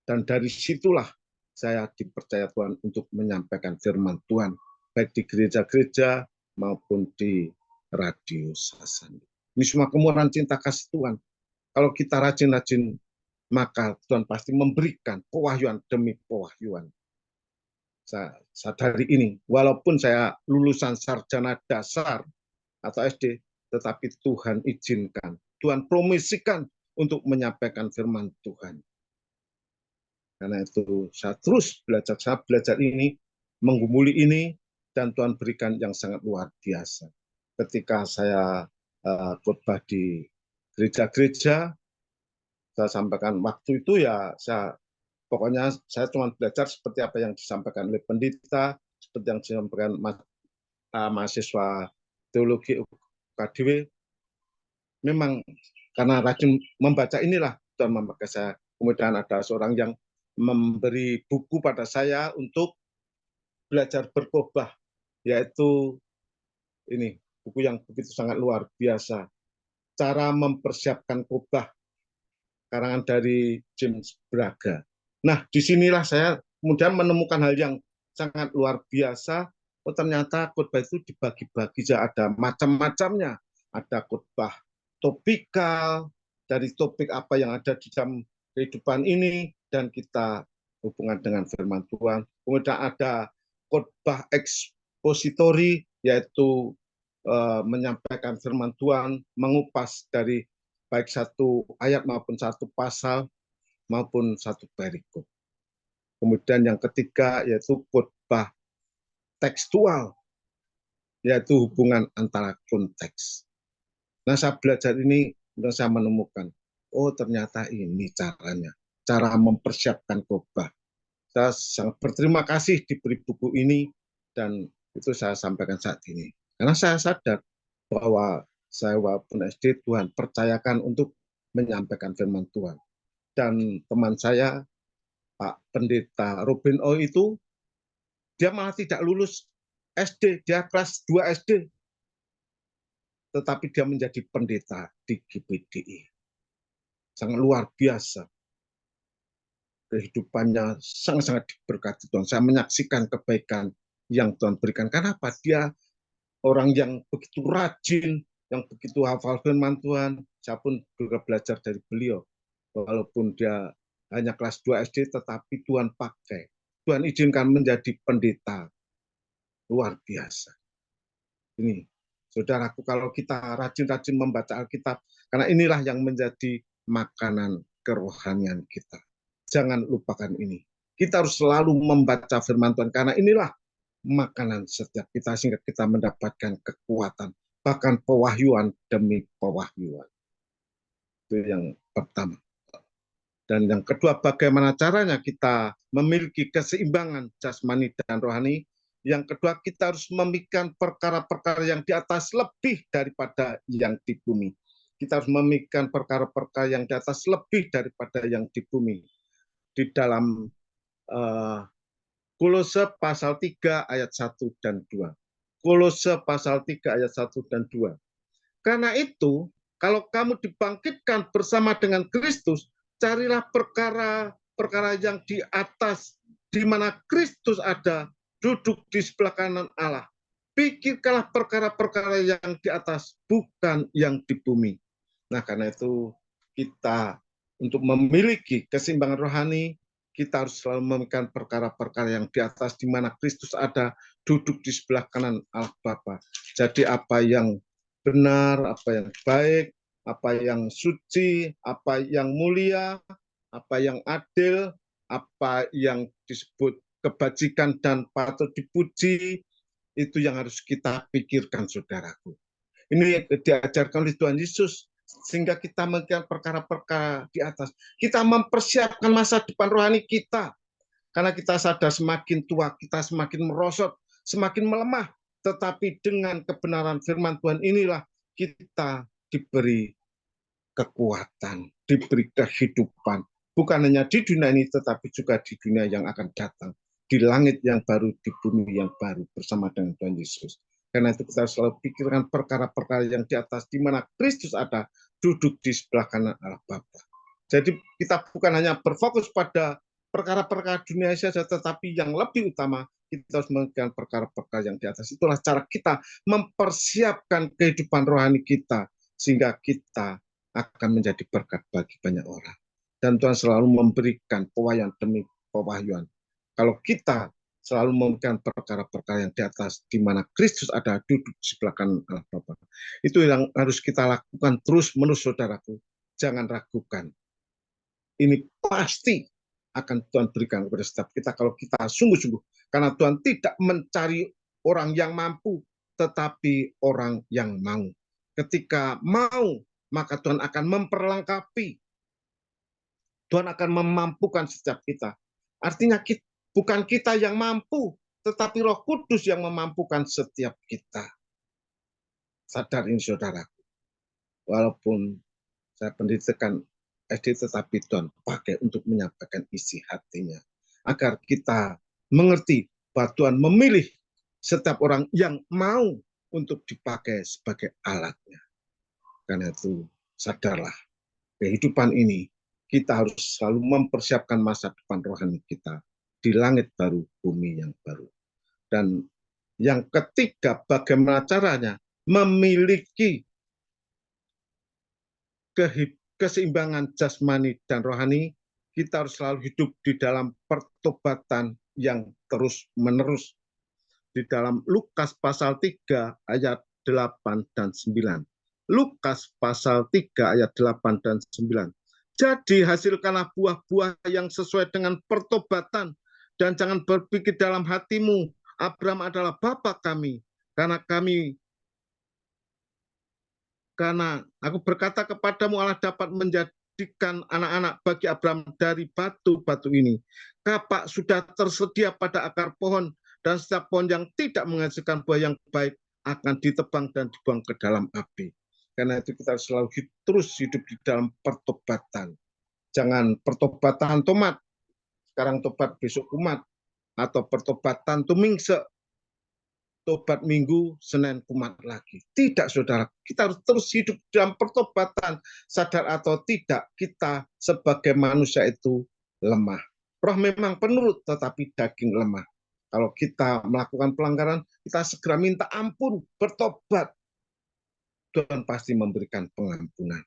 Dan dari situlah saya dipercaya Tuhan untuk menyampaikan firman Tuhan, baik di gereja-gereja maupun di radio Sasandi. Ini semua kemurahan cinta kasih Tuhan. Kalau kita rajin-rajin, maka Tuhan pasti memberikan pewahyuan demi pewahyuan. Saya sadari ini, walaupun saya lulusan sarjana dasar atau SD, tetapi Tuhan izinkan, Tuhan promosikan untuk menyampaikan firman Tuhan. Karena itu saya terus belajar ini, menggumuli ini, dan Tuhan berikan yang sangat luar biasa. Ketika saya khotbah di gereja-gereja, saya sampaikan waktu itu ya pokoknya saya cuma belajar seperti apa yang disampaikan oleh pendeta, seperti yang disampaikan mahasiswa teologi UKDW. Memang karena rajin membaca inilah Tuhan memakai saya. Kemudian ada seorang yang memberi buku pada saya untuk belajar berkhotbah, yaitu ini buku yang begitu sangat luar biasa. Cara mempersiapkan khotbah, karangan dari James Braga. Nah, disinilah saya kemudian menemukan hal yang sangat luar biasa. Oh, ternyata khotbah itu dibagi-bagi, ada macam-macamnya. Ada khotbah topikal, dari topik apa yang ada di dalam kehidupan ini, dan kita hubungan dengan firman Tuhan. Kemudian ada khotbah ekspositori, yaitu menyampaikan firman Tuhan, mengupas dari baik satu ayat maupun satu pasal, maupun satu perikop. Kemudian yang ketiga yaitu khotbah tekstual, yaitu hubungan antara konteks. Nah, saya belajar ini dan saya menemukan, oh ternyata ini caranya, cara mempersiapkan khotbah. Saya sangat berterima kasih diberi buku ini, dan itu saya sampaikan saat ini. Karena saya sadar bahwa saya walaupun SD, Tuhan percayakan untuk menyampaikan firman Tuhan. Dan teman saya, Pak Pendeta Robin O itu, dia malah tidak lulus SD, dia kelas 2 SD. Tetapi dia menjadi pendeta di GBDI. Sangat luar biasa. Kehidupannya sangat-sangat diberkati Tuhan. Saya menyaksikan kebaikan yang Tuhan berikan. Kenapa? Dia orang yang begitu rajin, yang begitu hafal firman Tuhan. Saya pun juga belajar dari beliau. Walaupun dia hanya kelas 2 SD, tetapi Tuhan pakai. Tuhan izinkan menjadi pendeta. Luar biasa. Ini, saudaraku, kalau kita rajin-rajin membaca Alkitab, karena inilah yang menjadi makanan kerohanian kita. Jangan lupakan ini. Kita harus selalu membaca firman Tuhan, karena inilah makanan setiap kita, sehingga kita mendapatkan kekuatan, bahkan pewahyuan demi pewahyuan. Itu yang pertama. Dan yang kedua, bagaimana caranya kita memiliki keseimbangan jasmani dan rohani. Yang kedua, kita harus memikirkan perkara-perkara yang di atas lebih daripada yang di bumi. Kita harus memikirkan perkara-perkara yang di atas lebih daripada yang di bumi. Di dalam Kolose pasal 3 ayat 1 dan 2. Kolose pasal 3 ayat 1 dan 2. Karena itu, kalau kamu dibangkitkan bersama dengan Kristus, carilah perkara-perkara yang di atas, di mana Kristus ada, duduk di sebelah kanan Allah. Pikirkanlah perkara-perkara yang di atas, bukan yang di bumi. Nah, karena itu kita untuk memiliki keseimbangan rohani, kita harus selalu memikirkan perkara-perkara yang di atas, di mana Kristus ada, duduk di sebelah kanan Allah Bapa. Jadi apa yang benar, apa yang baik, apa yang suci, apa yang mulia, apa yang adil, apa yang disebut kebajikan dan patut dipuji, itu yang harus kita pikirkan, saudaraku. Ini diajarkan oleh Tuhan Yesus, sehingga kita memikirkan perkara-perkara di atas. Kita mempersiapkan masa depan rohani kita. Karena kita sadar semakin tua, kita semakin merosot, semakin melemah. Tetapi dengan kebenaran firman Tuhan inilah kita diberi kekuatan, diberi kehidupan. Bukan hanya di dunia ini, tetapi juga di dunia yang akan datang. Di langit yang baru, di bumi yang baru, bersama dengan Tuhan Yesus. Karena itu kita selalu pikirkan perkara-perkara yang di atas, di mana Kristus ada, duduk di sebelah kanan Allah Bapa. Jadi kita bukan hanya berfokus pada perkara-perkara dunia saja, tetapi yang lebih utama, kita harus mengerjakan perkara-perkara yang di atas. Itulah cara kita mempersiapkan kehidupan rohani kita, sehingga kita akan menjadi berkat bagi banyak orang. Dan Tuhan selalu memberikan pewahyuan demi pewahyuan. Kalau kita selalu memberikan perkara-perkara yang di atas, di mana Kristus ada duduk di sebelah kanan Allah Bapa. Itu yang harus kita lakukan terus-menerus, saudaraku. Jangan ragukan. Ini pasti akan Tuhan berikan kepada setiap kita kalau kita sungguh-sungguh. Karena Tuhan tidak mencari orang yang mampu, tetapi orang yang mau. Ketika mau, maka Tuhan akan memperlengkapi. Tuhan akan memampukan setiap kita. Artinya bukan kita yang mampu, tetapi Roh Kudus yang memampukan setiap kita. Sadar ini, saudaraku. Walaupun saya pendidikan SD, tetapi Tuhan pakai untuk menyampaikan isi hatinya. Agar kita mengerti bahwa Tuhan memilih setiap orang yang mau untuk dipakai sebagai alatnya. Karena itu, sadarlah, kehidupan ini kita harus selalu mempersiapkan masa depan rohani kita di langit baru, bumi yang baru. Dan yang ketiga, bagaimana caranya memiliki keseimbangan jasmani dan rohani. Kita harus selalu hidup di dalam pertobatan yang terus-menerus. Di dalam Lukas pasal 3 ayat 8 dan 9. Lukas pasal 3 ayat 8 dan 9. Jadi hasilkanlah buah-buah yang sesuai dengan pertobatan, dan jangan berpikir dalam hatimu, Abraham adalah bapa kami, karena aku berkata kepadamu, Allah dapat menjadikan anak-anak bagi Abraham dari batu-batu ini. Kapak sudah tersedia pada akar pohon, dan setiap pohon yang tidak menghasilkan buah yang baik akan ditebang dan dibuang ke dalam api. Karena itu kita selalu terus hidup di dalam pertobatan. Jangan pertobatan tomat, sekarang tobat besok kumat, atau pertobatan tumingse, tobat minggu, Senin kumat lagi. Tidak, saudara. Kita harus terus hidup dalam pertobatan. Sadar atau tidak, kita sebagai manusia itu lemah. Roh memang penurut, tetapi daging lemah. Kalau kita melakukan pelanggaran, kita segera minta ampun, bertobat. Tuhan pasti memberikan pengampunan.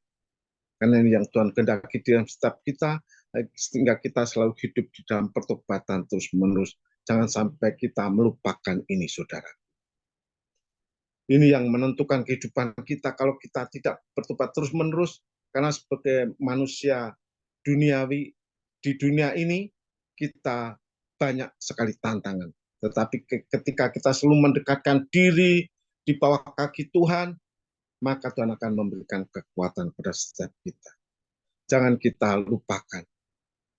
Karena ini yang Tuhan kehendaki dalam setiap kita, sehingga kita selalu hidup di dalam pertobatan terus-menerus. Jangan sampai kita melupakan ini, saudara. Ini yang menentukan kehidupan kita. Kalau kita tidak bertobat terus-menerus, karena sebagai manusia duniawi, di dunia ini, kita banyak sekali tantangan. Tetapi ketika kita selalu mendekatkan diri di bawah kaki Tuhan, maka Tuhan akan memberikan kekuatan pada setiap kita. Jangan kita lupakan.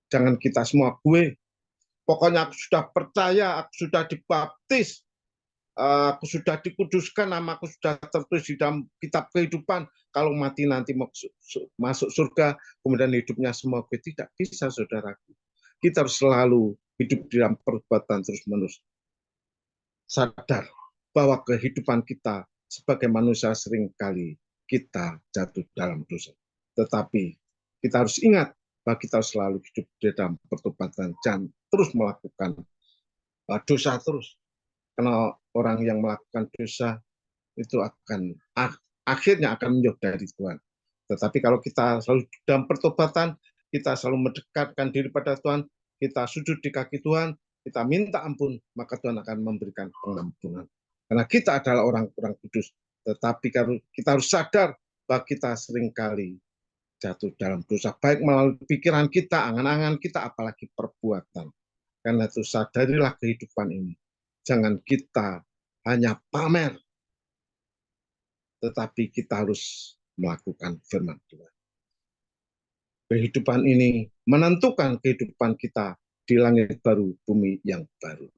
Jangan kita semua pokoknya aku sudah percaya, aku sudah dibaptis, aku sudah dikuduskan, namaku sudah tertulis di dalam kitab kehidupan. Kalau mati nanti masuk surga, kemudian hidupnya semua gue. Tidak bisa, saudaraku. Kita harus selalu hidup di dalam perbuatan terus-menerus. Sadar bahwa kehidupan kita sebagai manusia seringkali kita jatuh dalam dosa. Tetapi kita harus ingat bahwa kita harus selalu hidup di dalam pertobatan, jangan terus melakukan dosa terus. Karena orang yang melakukan dosa itu akhirnya akan menjauh dari Tuhan. Tetapi kalau kita selalu dalam pertobatan, kita selalu mendekatkan diri pada Tuhan, kita sujud di kaki Tuhan, kita minta ampun, maka Tuhan akan memberikan pengampunan. Karena kita adalah orang-orang kudus. Tetapi kita harus sadar bahwa kita seringkali jatuh dalam dosa, baik melalui pikiran kita, angan-angan kita, apalagi perbuatan. Karena itu sadarilah kehidupan ini. Jangan kita hanya pamer, tetapi kita harus melakukan firman Tuhan. Kehidupan ini menentukan kehidupan kita di langit baru, bumi yang baru.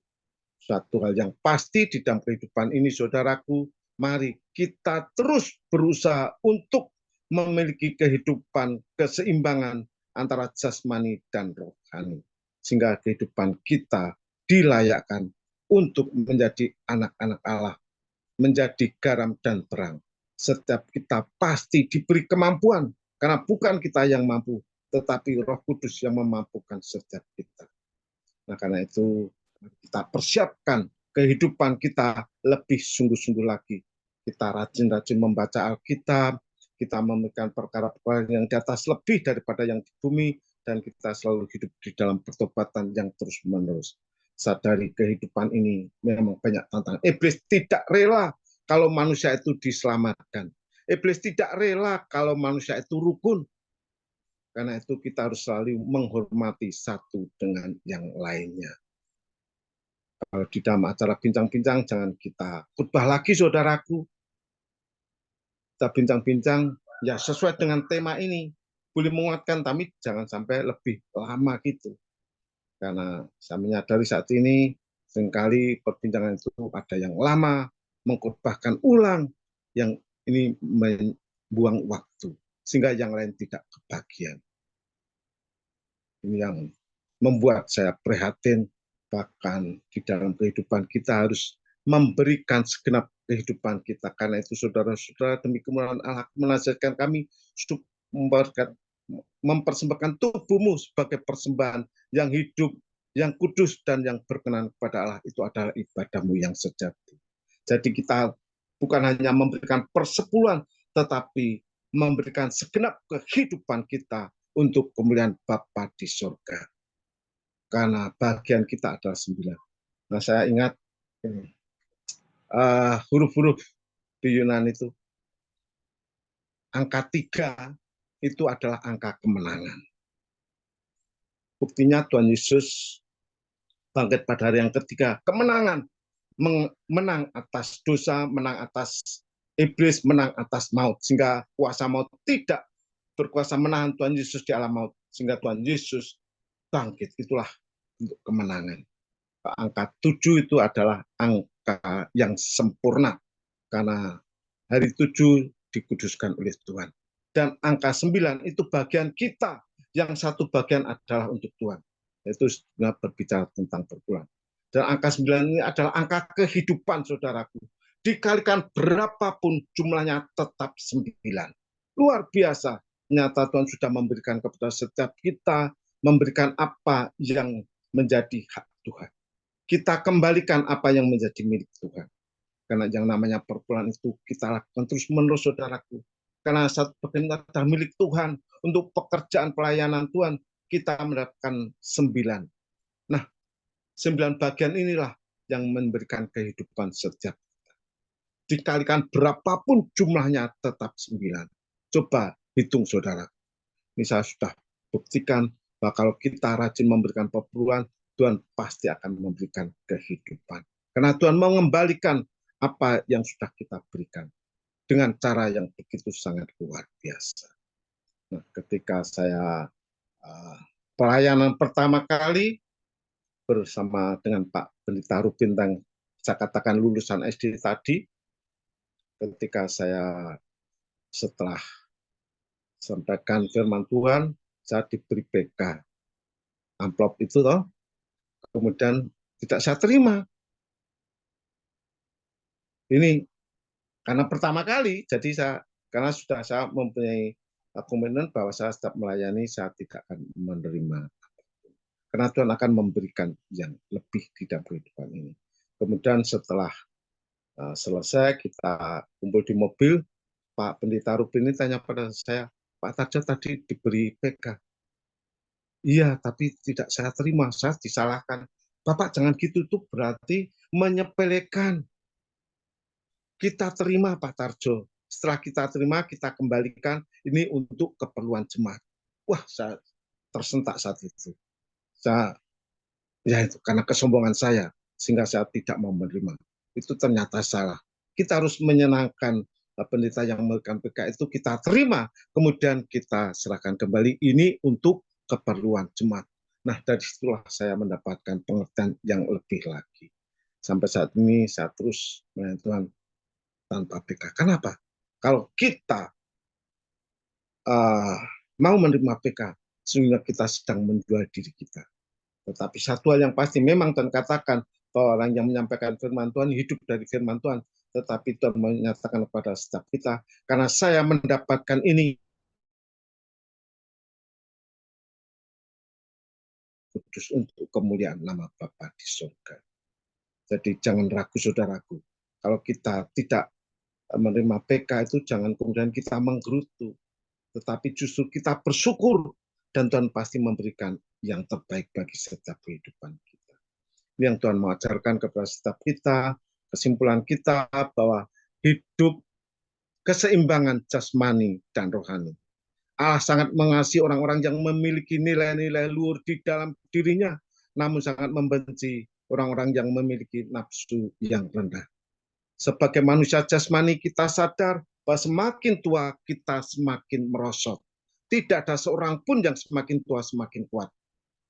Satu hal yang pasti di dalam kehidupan ini, saudaraku, mari kita terus berusaha untuk memiliki kehidupan keseimbangan antara jasmani dan rohani, sehingga kehidupan kita dilayakkan untuk menjadi anak-anak Allah, menjadi garam dan terang. Setiap kita pasti diberi kemampuan, karena bukan kita yang mampu, tetapi Roh Kudus yang memampukan setiap kita. Nah, karena itu kita persiapkan kehidupan kita lebih sungguh-sungguh lagi. Kita rajin-rajin membaca Alkitab, kita memberikan perkara-perkara yang di atas lebih daripada yang di bumi, dan kita selalu hidup di dalam pertobatan yang terus-menerus. Sadari kehidupan ini memang banyak tantangan. Iblis tidak rela kalau manusia itu diselamatkan. Iblis tidak rela kalau manusia itu rukun. Karena itu kita harus selalu menghormati satu dengan yang lainnya. Kalau di dalam acara bincang-bincang, jangan kita khutbah lagi, saudaraku. Kita bincang-bincang ya sesuai dengan tema ini. Boleh menguatkan, tapi jangan sampai lebih lama gitu. Karena saya menyadari saat ini, seringkali perbincangan itu ada yang lama, mengkhotbahkan ulang, yang ini membuang waktu, sehingga yang lain tidak kebagian. Ini yang membuat saya prihatin, bahkan di dalam kehidupan kita harus memberikan segenap kehidupan kita. Karena itu saudara-saudara, demi kemuliaan Allah menasihatkan kami untuk mempersembahkan tubuhmu sebagai persembahan yang hidup, yang kudus, dan yang berkenan kepada Allah. Itu adalah ibadahmu yang sejati. Jadi kita bukan hanya memberikan persepuluhan, tetapi memberikan segenap kehidupan kita untuk kemuliaan Bapa di surga. Karena bagian kita adalah 9. Nah, saya ingat huruf-huruf di Yunani itu, angka 3 itu adalah angka kemenangan. Buktinya Tuhan Yesus bangkit pada hari yang ketiga. Kemenangan, menang atas dosa, menang atas iblis, menang atas maut. Sehingga kuasa maut tidak berkuasa menahan Tuhan Yesus di alam maut. Sehingga Tuhan Yesus bangkit. Itulah untuk kemenangan. Angka 7 itu adalah angka yang sempurna. Karena hari 7 dikuduskan oleh Tuhan. Dan angka 9 itu bagian kita. Yang satu bagian adalah untuk Tuhan. Itu berbicara tentang perpuluhan. Dan angka 9 ini adalah angka kehidupan, saudaraku. Dikalikan berapapun jumlahnya tetap 9. Luar biasa. Nyata Tuhan sudah memberikan kepada setiap kita, memberikan apa yang menjadi hak Tuhan. Kita kembalikan apa yang menjadi milik Tuhan. Karena yang namanya perpuluhan itu kita lakukan terus-menerus, saudaraku. Karena saat bagian adalah milik Tuhan, untuk pekerjaan pelayanan Tuhan, kita mendapatkan 9. Nah, 9 bagian inilah yang memberikan kehidupan setiap kita. Dikalikan berapapun jumlahnya tetap 9. Coba hitung, saudara. Ini saya sudah buktikan bahwa kalau kita rajin memberikan perpuluhan, Tuhan pasti akan memberikan kehidupan. Karena Tuhan mau mengembalikan apa yang sudah kita berikan dengan cara yang begitu sangat luar biasa. Nah, ketika saya pelayanan pertama kali bersama dengan Pak Pendeta Rubin, saya katakan lulusan SD tadi, ketika saya setelah sampaikan firman Tuhan, saya diberi PK. Amplop itu toh, kemudian tidak saya terima. Ini karena pertama kali, jadi karena sudah saya mempunyai komitmen bahwa saya setiap melayani, saya tidak akan menerima. Karena Tuhan akan memberikan yang lebih di dalam kehidupan ini. Kemudian setelah selesai, kita kumpul di mobil, Pak Pendeta Rubin ini tanya pada saya, Pak Tarjo tadi diberi PK. Iya, tapi tidak saya terima, saya disalahkan. Bapak jangan gitu, itu berarti menyepelekan. Kita terima, Pak Tarjo. Setelah kita terima, kita kembalikan ini untuk keperluan jemaat. Wah, saya tersentak saat itu. Ya itu karena kesombongan saya, sehingga saya tidak mau menerima. Itu ternyata salah. Kita harus menyenangkan pendeta yang memberikan PK itu, kita terima, kemudian kita serahkan kembali ini untuk keperluan jemaat. Nah, dari situlah saya mendapatkan pengertian yang lebih lagi. Sampai saat ini saya terus melayani Tuhan tanpa PK. Kenapa? Kalau kita uh, mau menerima PK, sehingga kita sedang menjual diri kita. Tetapi satu hal yang pasti memang Tuhan katakan bahwa orang yang menyampaikan firman Tuhan hidup dari firman Tuhan, tetapi Tuhan menyatakan kepada setiap kita, karena saya mendapatkan ini kudus untuk kemuliaan nama Bapa di surga. Jadi jangan ragu saudaraku, kalau kita tidak menerima PK itu jangan kemudian kita menggerutu, tetapi justru kita bersyukur dan Tuhan pasti memberikan yang terbaik bagi setiap kehidupan kita. Yang Tuhan mau ajarkan kepada setiap kita, kesimpulan kita bahwa hidup keseimbangan jasmani dan rohani. Allah sangat mengasihi orang-orang yang memiliki nilai-nilai luhur di dalam dirinya, namun sangat membenci orang-orang yang memiliki nafsu yang rendah. Sebagai manusia jasmani kita sadar bahwa semakin tua kita semakin merosot. Tidak ada seorang pun yang semakin tua semakin kuat.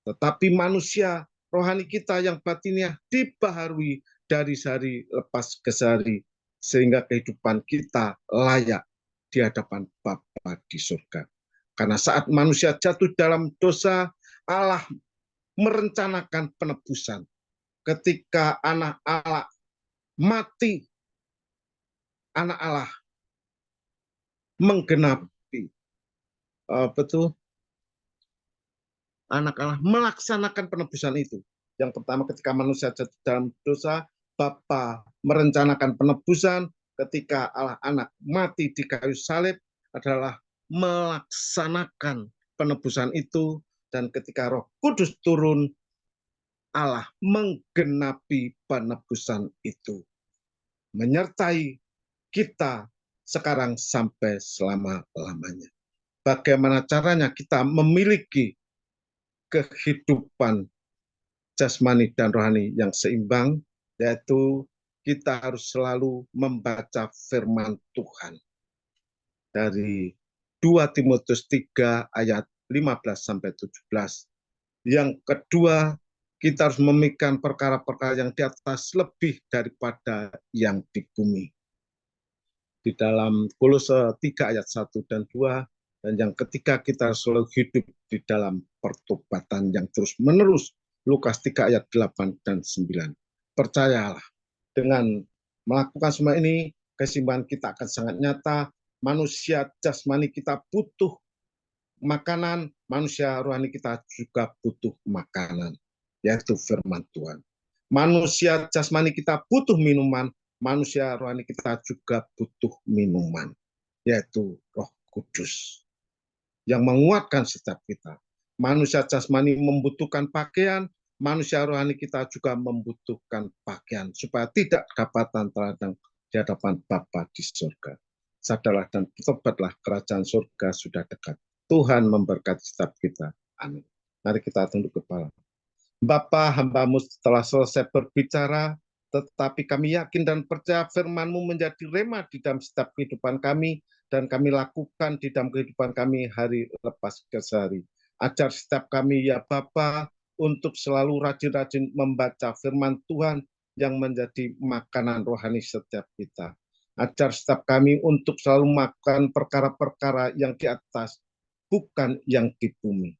Tetapi manusia rohani kita yang batinnya dibaharui dari sehari lepas ke sehari, sehingga kehidupan kita layak di hadapan Bapa di surga. Karena saat manusia jatuh dalam dosa, Allah merencanakan penebusan. Ketika anak Allah mati, anak Allah menggenapi anak Allah melaksanakan penebusan itu. Yang pertama, ketika manusia jatuh dalam dosa, Bapa merencanakan penebusan. Ketika Allah anak mati di kayu salib adalah melaksanakan penebusan itu. Dan ketika Roh Kudus turun, Allah menggenapi penebusan itu, menyertai kita sekarang sampai selama-lamanya. Bagaimana caranya kita memiliki kehidupan jasmani dan rohani yang seimbang, yaitu kita harus selalu membaca firman Tuhan. Dari 2 Timotius 3 ayat 15-17. Yang kedua, kita harus memikirkan perkara-perkara yang di atas lebih daripada yang di bumi. Di dalam Kolose 3 ayat 1 dan 2, dan yang ketiga kita selalu hidup di dalam pertobatan yang terus-menerus. Lukas 3 ayat 8 dan 9. Percayalah, dengan melakukan semua ini, keseimbangan kita akan sangat nyata. Manusia jasmani kita butuh makanan, manusia rohani kita juga butuh makanan, yaitu firman Tuhan. Manusia jasmani kita butuh minuman, manusia rohani kita juga butuh minuman, yaitu Roh Kudus yang menguatkan setiap kita. Manusia jasmani membutuhkan pakaian, manusia rohani kita juga membutuhkan pakaian, supaya tidak dapatan teladang di hadapan Bapa di surga. Sadarlah dan bertobatlah, kerajaan surga sudah dekat. Tuhan memberkati setiap kita. Amin. Mari kita tunduk kepala. Bapa, hamba-Mu telah selesai berbicara, tetapi kami yakin dan percaya firman-Mu menjadi rema di dalam setiap kehidupan kami, dan kami lakukan di dalam kehidupan kami hari lepas ke hari. Ajar setiap kami ya Bapa untuk selalu rajin-rajin membaca firman Tuhan yang menjadi makanan rohani setiap kita. Ajar setiap kami untuk selalu makan perkara-perkara yang di atas, bukan yang di bumi.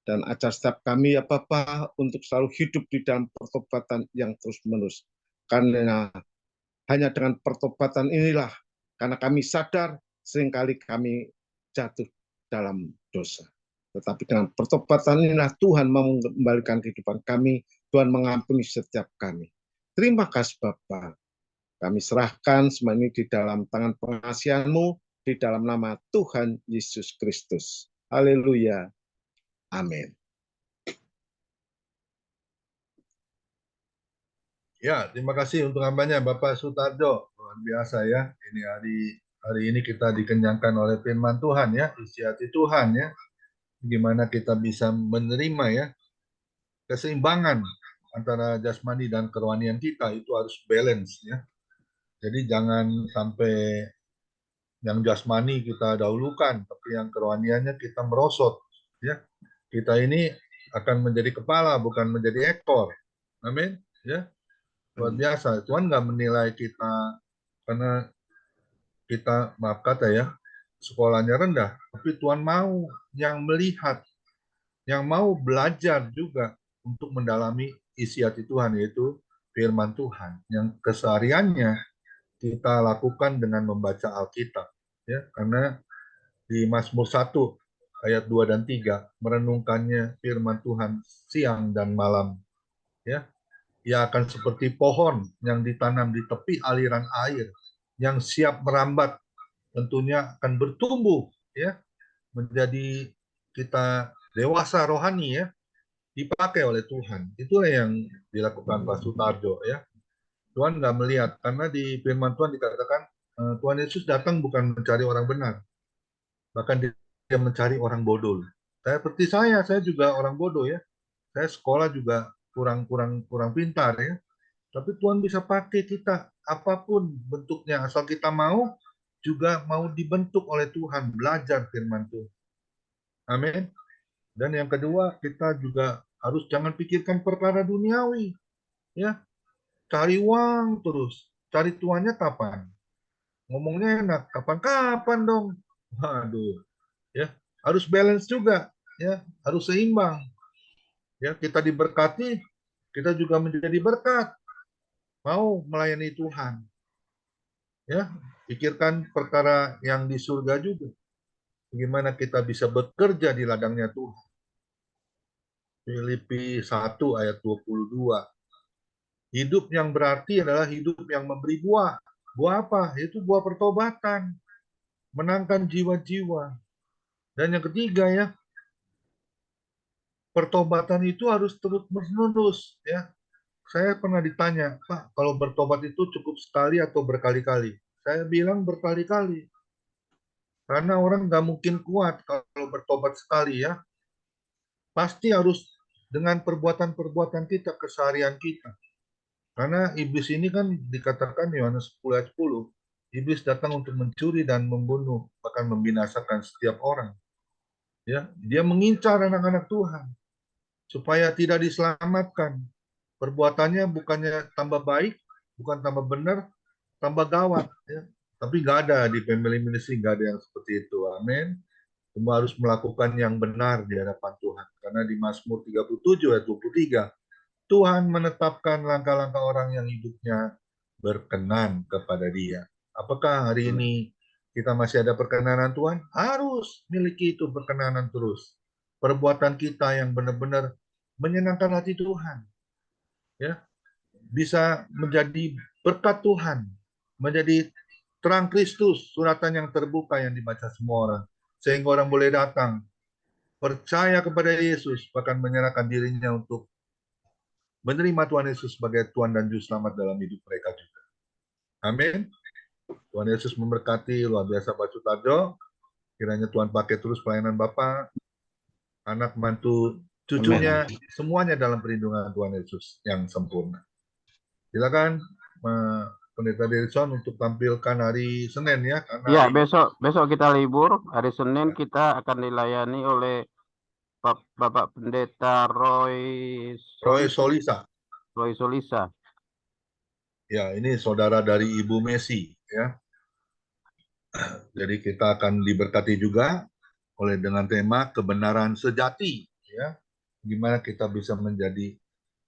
Dan ajar setiap kami ya Bapa untuk selalu hidup di dalam pertobatan yang terus-menerus. Karena hanya dengan pertobatan inilah, karena kami sadar seringkali kami jatuh dalam dosa. Tetapi dengan pertobatan inilah Tuhan mengembalikan kehidupan kami, Tuhan mengampuni setiap kami. Terima kasih Bapa. Kami serahkan semua ini di dalam tangan pengasihan-Mu, di dalam nama Tuhan Yesus Kristus. Haleluya. Amin. Ya, terima kasih untuk hambanya Bapak Sutarjo. Luar biasa ya. Ini hari ini kita dikenyangkan oleh firman Tuhan ya, isi hati Tuhan ya. Gimana kita bisa menerima ya keseimbangan antara jasmani dan kerohanian kita, itu harus balance ya. Jadi jangan sampai yang jasmani kita dahulukan, tapi yang kerohaniannya kita merosot ya. Kita ini akan menjadi kepala, bukan menjadi ekor. Amin ya. Luar biasa. Tuhan nggak menilai kita karena kita, maaf kata ya, sekolahnya rendah, tapi Tuhan mau yang melihat, yang mau belajar juga untuk mendalami isi hati Tuhan, yaitu firman Tuhan yang kesehariannya kita lakukan dengan membaca Alkitab, ya, karena di Mazmur 1 ayat 2 dan 3 merenungkannya firman Tuhan siang dan malam, ya. Ia akan seperti pohon yang ditanam di tepi aliran air yang siap merambat, tentunya akan bertumbuh, ya, menjadi kita dewasa rohani, ya, dipakai oleh Tuhan. Itulah yang dilakukan Pak Sutarjo, ya. Tuhan nggak melihat, karena di firman Tuhan dikatakan Tuhan Yesus datang bukan mencari orang benar, bahkan dia mencari orang bodoh. Seperti saya juga orang bodoh, ya. Saya sekolah juga kurang pintar, ya. Tapi Tuhan bisa pakai kita apapun bentuknya, asal kita mau, juga mau dibentuk oleh Tuhan, belajar firman Tuhan. Amin. Dan yang kedua, kita juga harus jangan pikirkan perkara duniawi, ya. Cari uang terus, cari tuannya kapan? Ngomongnya enak, kapan-kapan dong. Waduh, ya. Harus balance juga, ya. Harus seimbang. Ya, kita diberkati, kita juga menjadi berkat. Mau melayani Tuhan. Ya, pikirkan perkara yang di surga juga. Bagaimana kita bisa bekerja di ladangnya Tuhan. Filipi 1 ayat 22. Hidup yang berarti adalah hidup yang memberi buah. Buah apa? Itu buah pertobatan. Menangkan jiwa-jiwa. Dan yang ketiga, ya, pertobatan itu harus terus-menerus, ya. Saya pernah ditanya, Pak, kalau bertobat itu cukup sekali atau berkali-kali? Saya bilang berkali-kali. Karena orang nggak mungkin kuat kalau bertobat sekali, ya. Pasti harus dengan perbuatan-perbuatan kita, keseharian kita. Karena iblis ini kan dikatakan Yohanes 10 ayat 10, iblis datang untuk mencuri dan membunuh, bahkan membinasakan setiap orang. Ya, dia mengincar anak-anak Tuhan supaya tidak diselamatkan. Perbuatannya bukannya tambah baik, bukan tambah benar, tambah gawat. Ya. Tapi nggak ada di family ministry, nggak ada yang seperti itu. Amin. Semua harus melakukan yang benar di hadapan Tuhan. Karena di Mazmur 37 ayat 23, Tuhan menetapkan langkah-langkah orang yang hidupnya berkenan kepada Dia. Apakah hari ini kita masih ada perkenanan Tuhan? Harus miliki itu perkenanan terus. Perbuatan kita yang benar-benar menyenangkan hati Tuhan, ya, bisa menjadi berkat Tuhan, menjadi terang Kristus, suratan yang terbuka yang dibaca semua orang, sehingga orang boleh datang percaya kepada Yesus, bahkan menyerahkan dirinya untuk menerima Tuhan Yesus sebagai Tuhan dan Juru Selamat dalam hidup mereka juga. Amin. Tuhan Yesus memberkati luar biasa Pak Sutarjo. Kiranya Tuhan pakai terus pelayanan Bapak, anak, mantu, cucunya, semuanya dalam perlindungan Tuhan Yesus yang sempurna. Silakan Pendeta Derison untuk tampilkan hari Senin, ya. Karena Ya, besok kita libur. Hari Senin kita akan dilayani oleh Bapak Pendeta Roy Solisa. Ya, ini saudara dari Ibu Messi, ya. Jadi kita akan diberkati juga oleh dengan tema kebenaran sejati, ya. Gimana kita bisa menjadi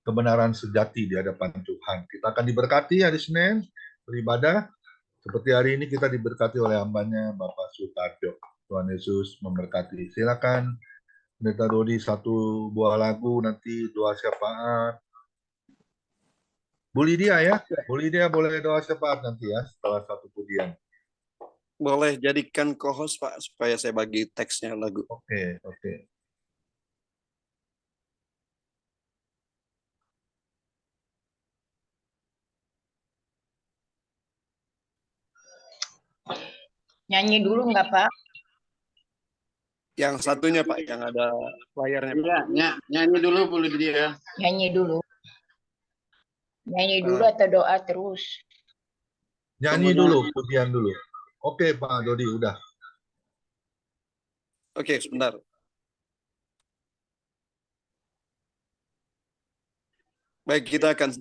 kebenaran sejati di hadapan Tuhan. Kita akan diberkati hari Senin beribadah. Seperti hari ini kita diberkati oleh hambanya Bapak Sutarjo. Tuhan Yesus memberkati. Silakan Pendeta Dodi satu buah lagu, nanti doa syafaat. Bu Lydia, ya. Bu Lydia boleh doa syafaat nanti, ya, setelah satu pujian. Boleh jadikan co-host, Pak, supaya saya bagi teksnya lagu. Oke. Nyanyi dulu nggak, Pak? Yang satunya, Pak, yang ada layarnya. Iya, nyanyi dulu boleh dia. Nyanyi dulu. Nyanyi dulu atau doa terus? Nyanyi dulu, pujian dulu. Oke, Pak Dodi, udah. Oke, sebentar. Baik, kita akan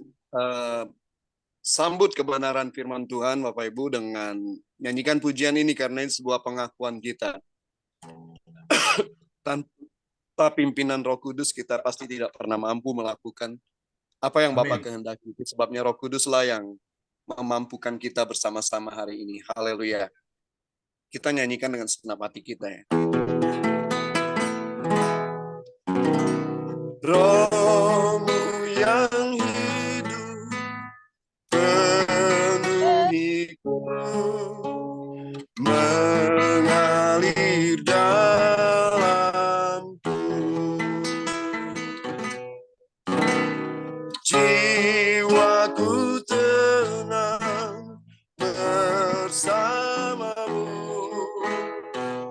sambut kebenaran firman Tuhan, Bapak Ibu, dengan nyanyikan pujian ini karena ini sebuah pengakuan kita. Tanpa pimpinan Roh Kudus, kita pasti tidak pernah mampu melakukan apa yang Bapak kehendaki. Sebabnya Roh Kuduslah yang memampukan kita bersama-sama hari ini. Haleluya. Kita nyanyikan dengan segenap hati kita ya. Roh-Mu yang hidup penuhiku, mengalir dalamku, jiwaku tenang bersamamu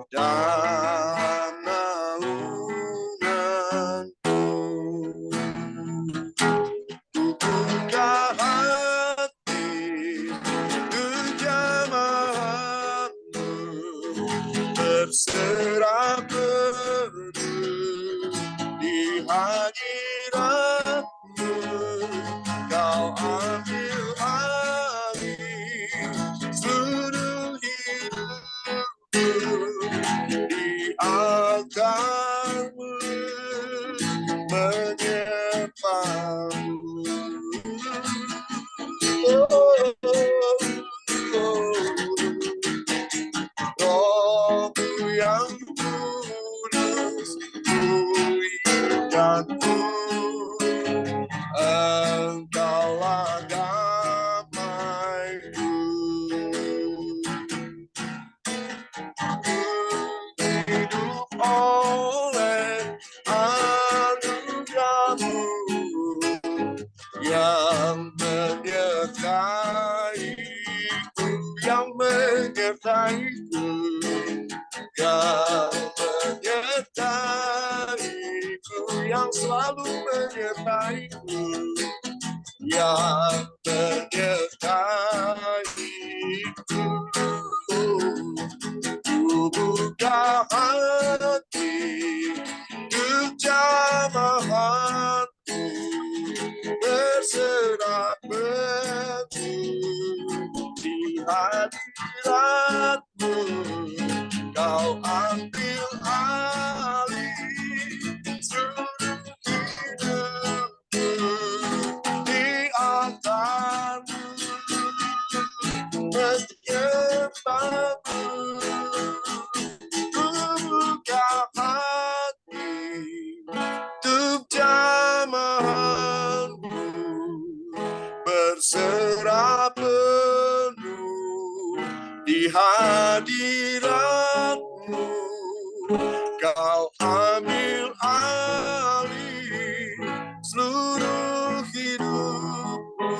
dalam naunganku. Ku buka hati ke jamaah-Mu, berserah penuh di hadirat-Mu. Kau ambil alih seluruh hidupku, di altar-Mu menyembah-Mu. Roh-Mu yang kudus, hidupku, Engkaulah damaiku. Hidup oleh anugerah-Mu yang menyertai-Ku, yang menyertai-Ku, yang menyertai-Ku, yang selalu menyertai-Ku, yang menyertai-Ku. Ku buka hati ke jamaah-Mu, berserah penuh di hadirat-Mu. Kau ambil alih seluruh hidupku, di altar-Mu menyembah-Mu. Ku buka hati untuk jamaah-Mu, berserah penuh di hadirat-Mu. Kau ambil alih seluruh hidupku,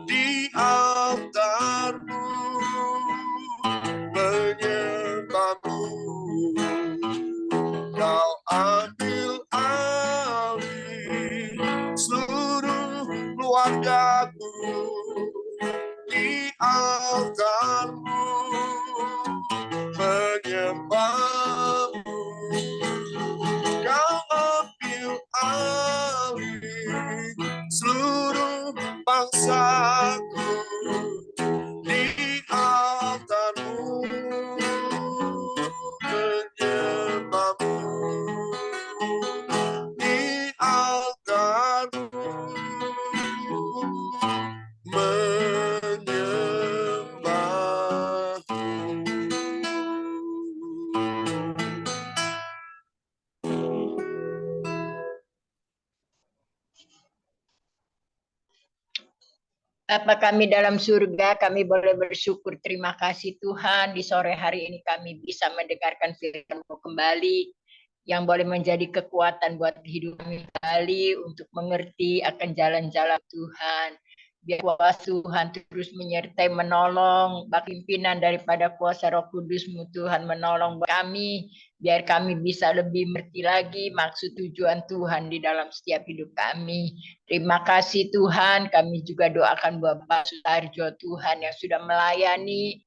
di altar-Mu menyembah-Mu. Kau ambil alih seluruh keluargaku, di altar-Mu menyembah-Mu. Kau ambil alih seluruh bangsaku, di altar-Mu menyembah-Mu, di altar-Mu Bapa kami dalam surga, kami boleh bersyukur. Terima kasih Tuhan, di sore hari ini kami bisa mendengarkan firman-Mu kembali, yang boleh menjadi kekuatan buat hidup kami kembali untuk mengerti akan jalan-jalan Tuhan. Biar kuasa Tuhan terus menyertai, menolong, pimpinan daripada kuasa Roh Kudus-Mu Tuhan, menolong kami biar kami bisa lebih mengerti lagi maksud tujuan Tuhan di dalam setiap hidup kami. Terima kasih Tuhan, kami juga doakan Bapak Sutarjo Tuhan yang sudah melayani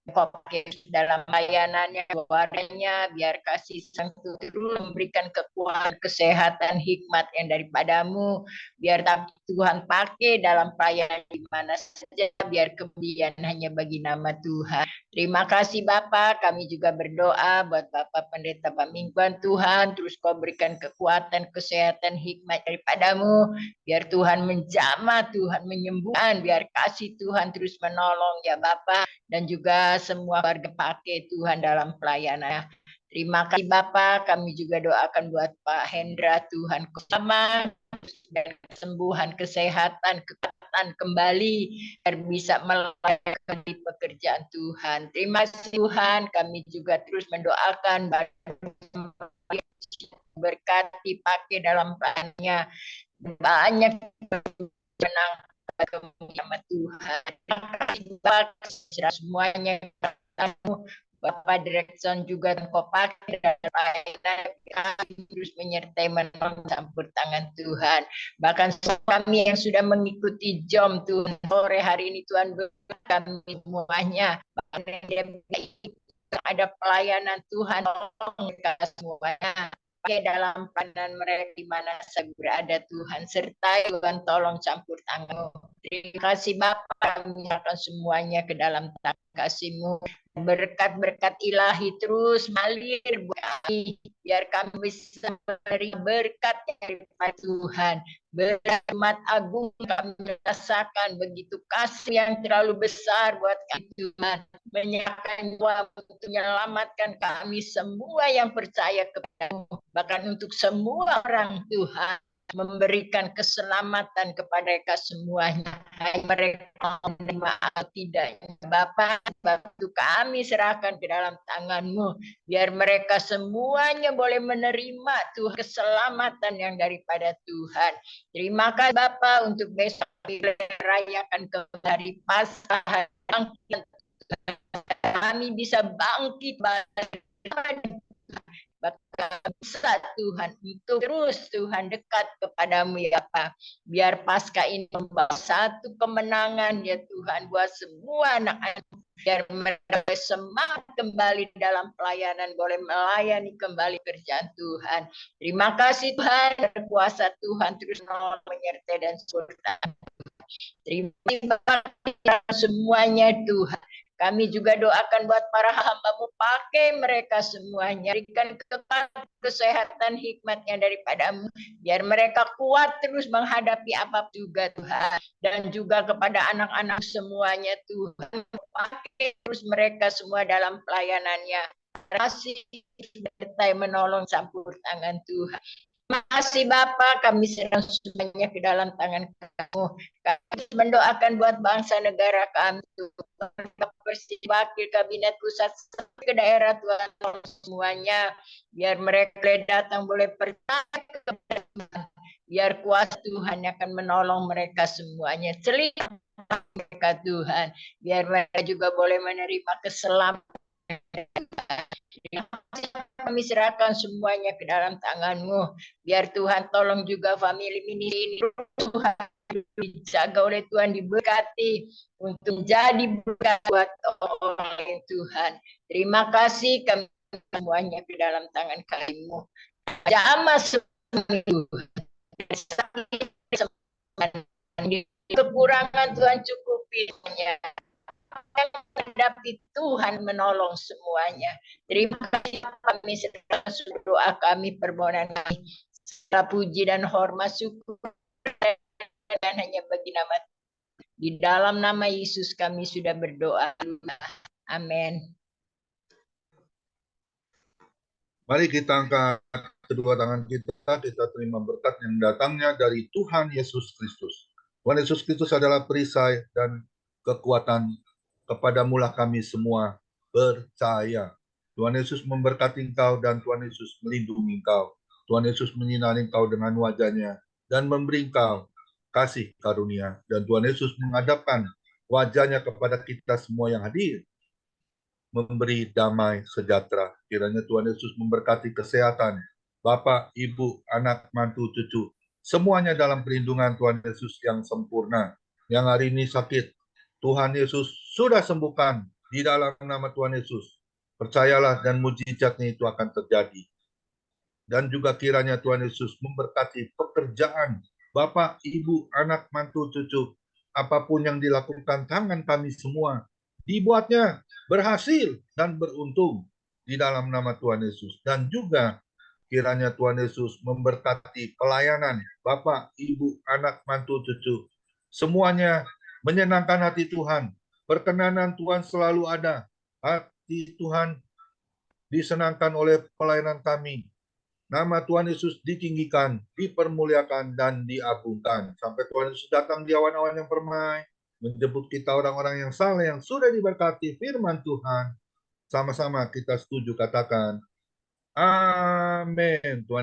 dalam layanannya, keluarganya, biar kasih Sang Tuhan terus memberikan kekuatan, kesehatan, hikmat yang daripadamu, biar Tuhan pakai dalam pelayanan di mana saja, biar kemudian hanya bagi nama Tuhan. Terima kasih Bapak, kami juga berdoa buat Bapak Pendeta Pamingguan Tuhan, terus kau berikan kekuatan, kesehatan, hikmat daripadamu, biar Tuhan menjamah, Tuhan menyembuhkan, biar kasih Tuhan terus menolong ya Bapak, dan juga semua warga pakai Tuhan dalam pelayanan. Terima kasih Bapak, kami juga doakan buat Pak Hendra, Tuhan bersama dan kesembuhan, kesehatan, kekuatan kembali biar bisa melayani di pekerjaan Tuhan. Terima kasih Tuhan, kami juga terus mendoakan berkati pakai dalam perannya banyak menang sama Tuhan. Terima kasih Bapak, semuanya Bapak Direkson juga engkau pakai terus menyertai menolong campur tangan Tuhan. Bahkan kami yang sudah mengikuti jom Tuhan sore hari ini Tuhan kami semuanya. Ada pelayanan Tuhan mereka semuanya. Pakai dalam pandangan mereka di mana saya berada Tuhan, sertai Tuhan tolong campur tangan-Mu. Terima kasih Bapak, kami akan semuanya ke dalam tangan kasih-Mu. Berkat-berkat ilahi terus mengalir buat kami, biar kami bisa memberi berkat dari Tuhan. Berkat agung kami merasakan begitu kasih yang terlalu besar buat kami Tuhan, menyerahkan jiwa untuk menyelamatkan kami semua yang percaya kepada-Mu, bahkan untuk semua orang Tuhan, memberikan keselamatan kepada mereka semuanya. Mereka menerima atau tidak, Bapak, bantu kami serahkan ke dalam tangan-Mu, biar mereka semuanya boleh menerima Tuhan keselamatan yang daripada Tuhan. Terima kasih Bapak untuk besok dirayakan kembali Paskah, kami bisa bangkit bisa Tuhan untuk terus Tuhan dekat kepadamu ya Pak, biar Paskah ini membawa satu kemenangan ya Tuhan buat semua anak-anak, biar mereka semangat kembali dalam pelayanan, boleh melayani kembali kerjaan Tuhan. Terima kasih Tuhan, kuasa Tuhan terus menyertai dan serta. Terima kasih semuanya Tuhan. Kami juga doakan buat para hamba-Mu, pakai mereka semuanya, berikan kesehatan hikmatnya daripada-Mu, biar mereka kuat terus menghadapi apa juga Tuhan, dan juga kepada anak-anak semuanya Tuhan, pakai terus mereka semua dalam pelayanannya. Kasih sertai menolong campur tangan Tuhan. Terima kasih Bapak, kami serahkan semuanya ke dalam tangan Kamu. Kami mendoakan buat bangsa negara kami, Wakil Kabinet Pusat ke daerah Tuhan semuanya, biar mereka boleh datang, boleh percaya kepada Tuhan, biar kuasa Tuhan akan menolong mereka semuanya, celina mereka Tuhan, biar mereka juga boleh menerima keselamatan. Kami serahkan semuanya ke dalam tangan-Mu, biar Tuhan tolong juga family ini Tuhan dijaga oleh Tuhan, diberkati untuk menjadi berkat buat orang lain Tuhan. Terima kasih, kami semuanya ke dalam tangan Kami-Mu. Jamah kekurangan Tuhan cukupinya. Menghadapi Tuhan menolong semuanya. Terima kasih kami sedang doa kami, permohonan kami, segala puji dan hormat syukur dan hanya bagi nama di dalam nama Yesus kami sudah berdoa. Amin. Mari kita angkat kedua tangan kita terima berkat yang datangnya dari Tuhan Yesus Kristus. Tuhan Yesus Kristus adalah perisai dan kekuatan, kepadamulah kami semua percaya. Tuhan Yesus memberkati engkau dan Tuhan Yesus melindungi engkau. Tuhan Yesus menyinari engkau dengan wajahnya dan memberi engkau kasih karunia. Dan Tuhan Yesus menghadapkan wajahnya kepada kita semua yang hadir memberi damai sejahtera. Kiranya Tuhan Yesus memberkati kesehatan Bapak, Ibu, anak, mantu, cucu, semuanya dalam perlindungan Tuhan Yesus yang sempurna. Yang hari ini sakit, Tuhan Yesus sudah sembuhkan di dalam nama Tuhan Yesus. Percayalah dan mujizatnya itu akan terjadi. Dan juga kiranya Tuhan Yesus memberkati pekerjaan Bapak, Ibu, anak, mantu, cucu. Apapun yang dilakukan tangan kami semua, dibuatnya berhasil dan beruntung di dalam nama Tuhan Yesus. Dan juga kiranya Tuhan Yesus memberkati pelayanan Bapak, Ibu, anak, mantu, cucu. Semuanya menyenangkan hati Tuhan. Perkenanan Tuhan selalu ada. Hati Tuhan disenangkan oleh pelayanan kami. Nama Tuhan Yesus ditinggikan, dipermuliakan, dan diagungkan. Sampai Tuhan Yesus datang di awan-awan yang permai, menjemput kita orang-orang yang saleh, yang sudah diberkati firman Tuhan. Sama-sama kita setuju katakan, amin. Tuhan